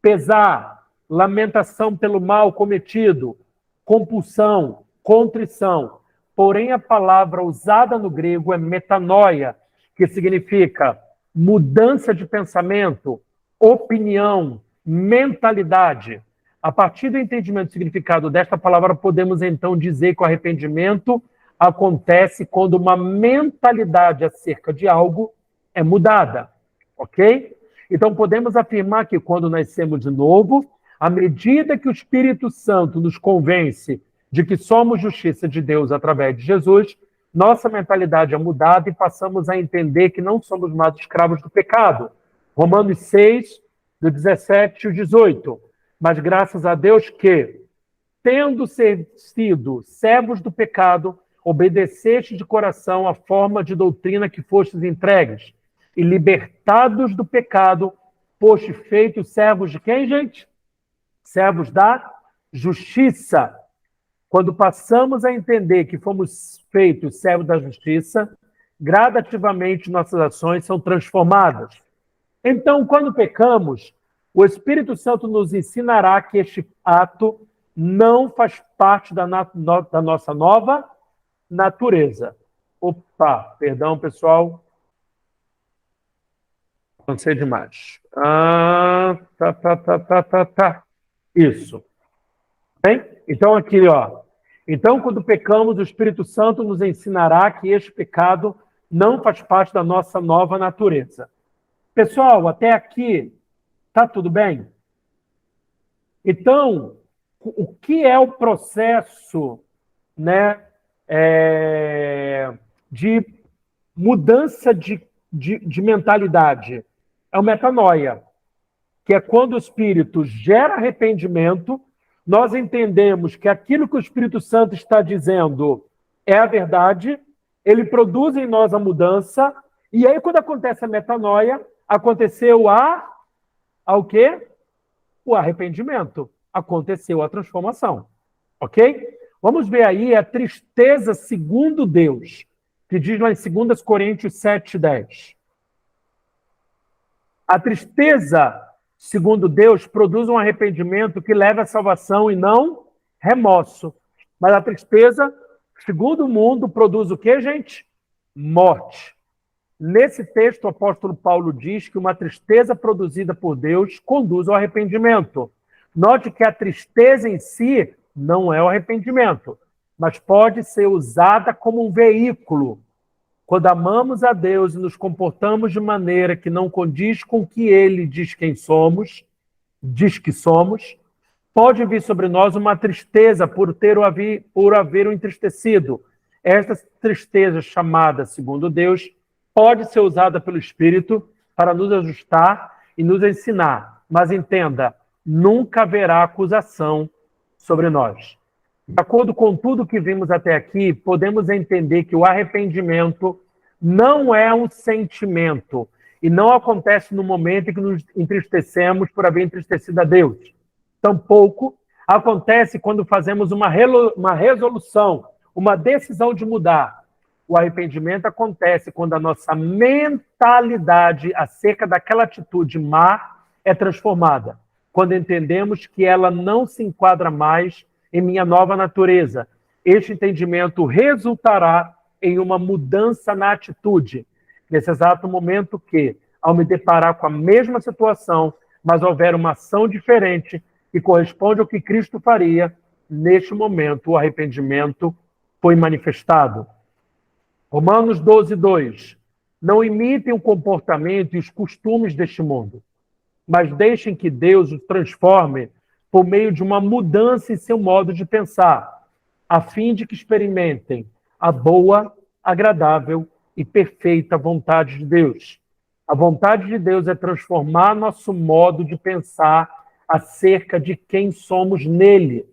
pesar, lamentação pelo mal cometido, compulsão, contrição. Porém, a palavra usada no grego é metanoia, que significa mudança de pensamento, opinião, mentalidade. A partir do entendimento do significado desta palavra, podemos então dizer que o arrependimento acontece quando uma mentalidade acerca de algo é mudada, ok? Então, podemos afirmar que quando nascemos de novo, à medida que o Espírito Santo nos convence de que somos justiça de Deus através de Jesus, nossa mentalidade é mudada e passamos a entender que não somos mais escravos do pecado. Romanos 6, do 17 ao 18. Mas graças a Deus que, tendo sido servos do pecado, obedeceste de coração a forma de doutrina que fostes entregues, e libertados do pecado, foste feitos servos de quem, gente? Servos da justiça. Quando passamos a entender que fomos feitos servos da justiça, gradativamente nossas ações são transformadas. Então, quando pecamos, o Espírito Santo nos ensinará que este ato não faz parte da nossa nova natureza. Opa, perdão, pessoal. Cansei demais. Isso. Bem? Então, aqui, ó. Então, quando pecamos, o Espírito Santo nos ensinará que este pecado não faz parte da nossa nova natureza. Pessoal, até aqui, tá tudo bem? Então, o que é o processo, né, de mudança de mentalidade? É o metanoia, que é quando o Espírito gera arrependimento, nós entendemos que aquilo que o Espírito Santo está dizendo é a verdade, ele produz em nós a mudança, e aí quando acontece a metanoia, aconteceu o quê? O arrependimento. Aconteceu a transformação. Ok? Vamos ver aí a tristeza segundo Deus. que diz lá em 2 Coríntios 7:10. A tristeza, segundo Deus, produz um arrependimento que leva à salvação e não remorso. Mas a tristeza, segundo o mundo, produz o quê, gente? Morte. Nesse texto, o apóstolo Paulo diz que uma tristeza produzida por Deus conduz ao arrependimento. Note que a tristeza em si não é o arrependimento, mas pode ser usada como um veículo. Quando amamos a Deus e nos comportamos de maneira que não condiz com o que Ele diz que somos, pode vir sobre nós uma tristeza por haver o entristecido. Esta tristeza chamada, segundo Deus, pode ser usada pelo Espírito para nos ajustar e nos ensinar. Mas entenda, nunca haverá acusação sobre nós. De acordo com tudo que vimos até aqui, podemos entender que o arrependimento não é um sentimento e não acontece no momento em que nos entristecemos por haver entristecido a Deus. Tampouco acontece quando fazemos uma resolução, uma decisão de mudar. O arrependimento acontece quando a nossa mentalidade acerca daquela atitude má é transformada. Quando entendemos que ela não se enquadra mais em minha nova natureza. Este entendimento resultará em uma mudança na atitude. Nesse exato momento que, ao me deparar com a mesma situação, mas houver uma ação diferente que corresponde ao que Cristo faria, neste momento o arrependimento foi manifestado. Romanos 12:2. Não imitem o comportamento e os costumes deste mundo, mas deixem que Deus os transforme por meio de uma mudança em seu modo de pensar, a fim de que experimentem a boa, agradável e perfeita vontade de Deus. A vontade de Deus é transformar nosso modo de pensar acerca de quem somos nele.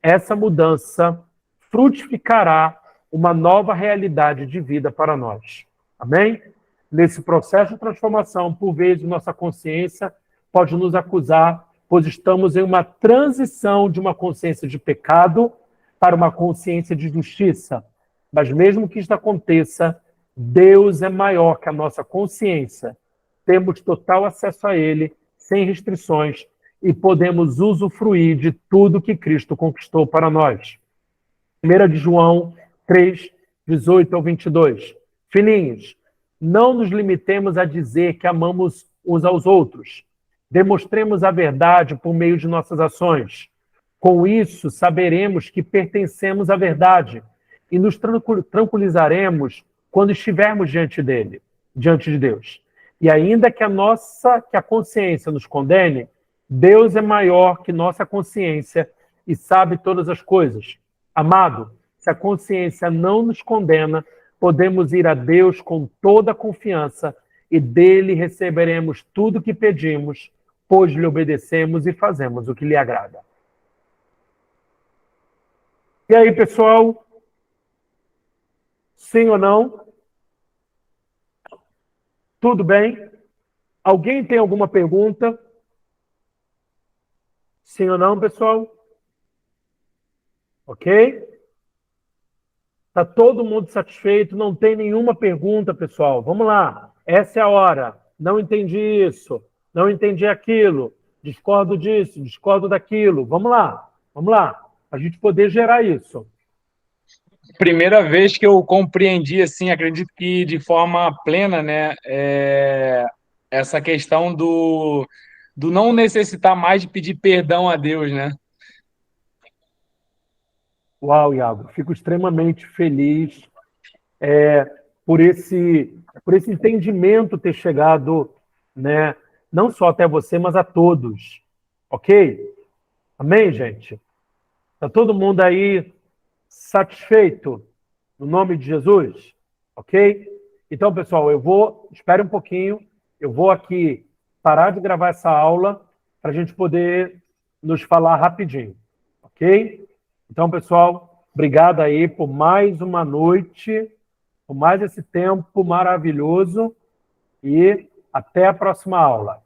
Essa mudança frutificará uma nova realidade de vida para nós. Amém? Nesse processo de transformação, por vezes, nossa consciência pode nos acusar, pois estamos em uma transição de uma consciência de pecado para uma consciência de justiça. Mas mesmo que isso aconteça, Deus é maior que a nossa consciência. Temos total acesso a Ele, sem restrições, e podemos usufruir de tudo que Cristo conquistou para nós. 1 de João 3:18-22. Filhinhos, não nos limitemos a dizer que amamos uns aos outros. Demonstremos a verdade por meio de nossas ações. Com isso, saberemos que pertencemos à verdade e nos tranquilizaremos quando estivermos diante de Deus. E ainda que a consciência nos condene, Deus é maior que nossa consciência e sabe todas as coisas. Amado, se a consciência não nos condena, podemos ir a Deus com toda a confiança e dele receberemos tudo o que pedimos, pois lhe obedecemos e fazemos o que lhe agrada. E aí, pessoal? Sim ou não? Tudo bem? Alguém tem alguma pergunta? Sim ou não, pessoal? Ok? Está todo mundo satisfeito? Não tem nenhuma pergunta, pessoal? Vamos lá. Essa é a hora. Não entendi isso. Não entendi aquilo. Discordo disso, discordo daquilo. Vamos lá. Vamos lá. A gente poder gerar isso. Primeira vez que eu compreendi, assim, acredito que de forma plena, né, essa questão do não necessitar mais de pedir perdão a Deus, né? Uau, Iago, fico extremamente feliz por esse entendimento ter chegado, né, não só até você, mas a todos. Ok? Amém, gente? Está todo mundo aí satisfeito no nome de Jesus? Ok? Então, pessoal, espere um pouquinho, eu vou aqui parar de gravar essa aula para a gente poder nos falar rapidinho. Ok? Então, pessoal, obrigado aí por mais uma noite, por mais esse tempo maravilhoso e até a próxima aula.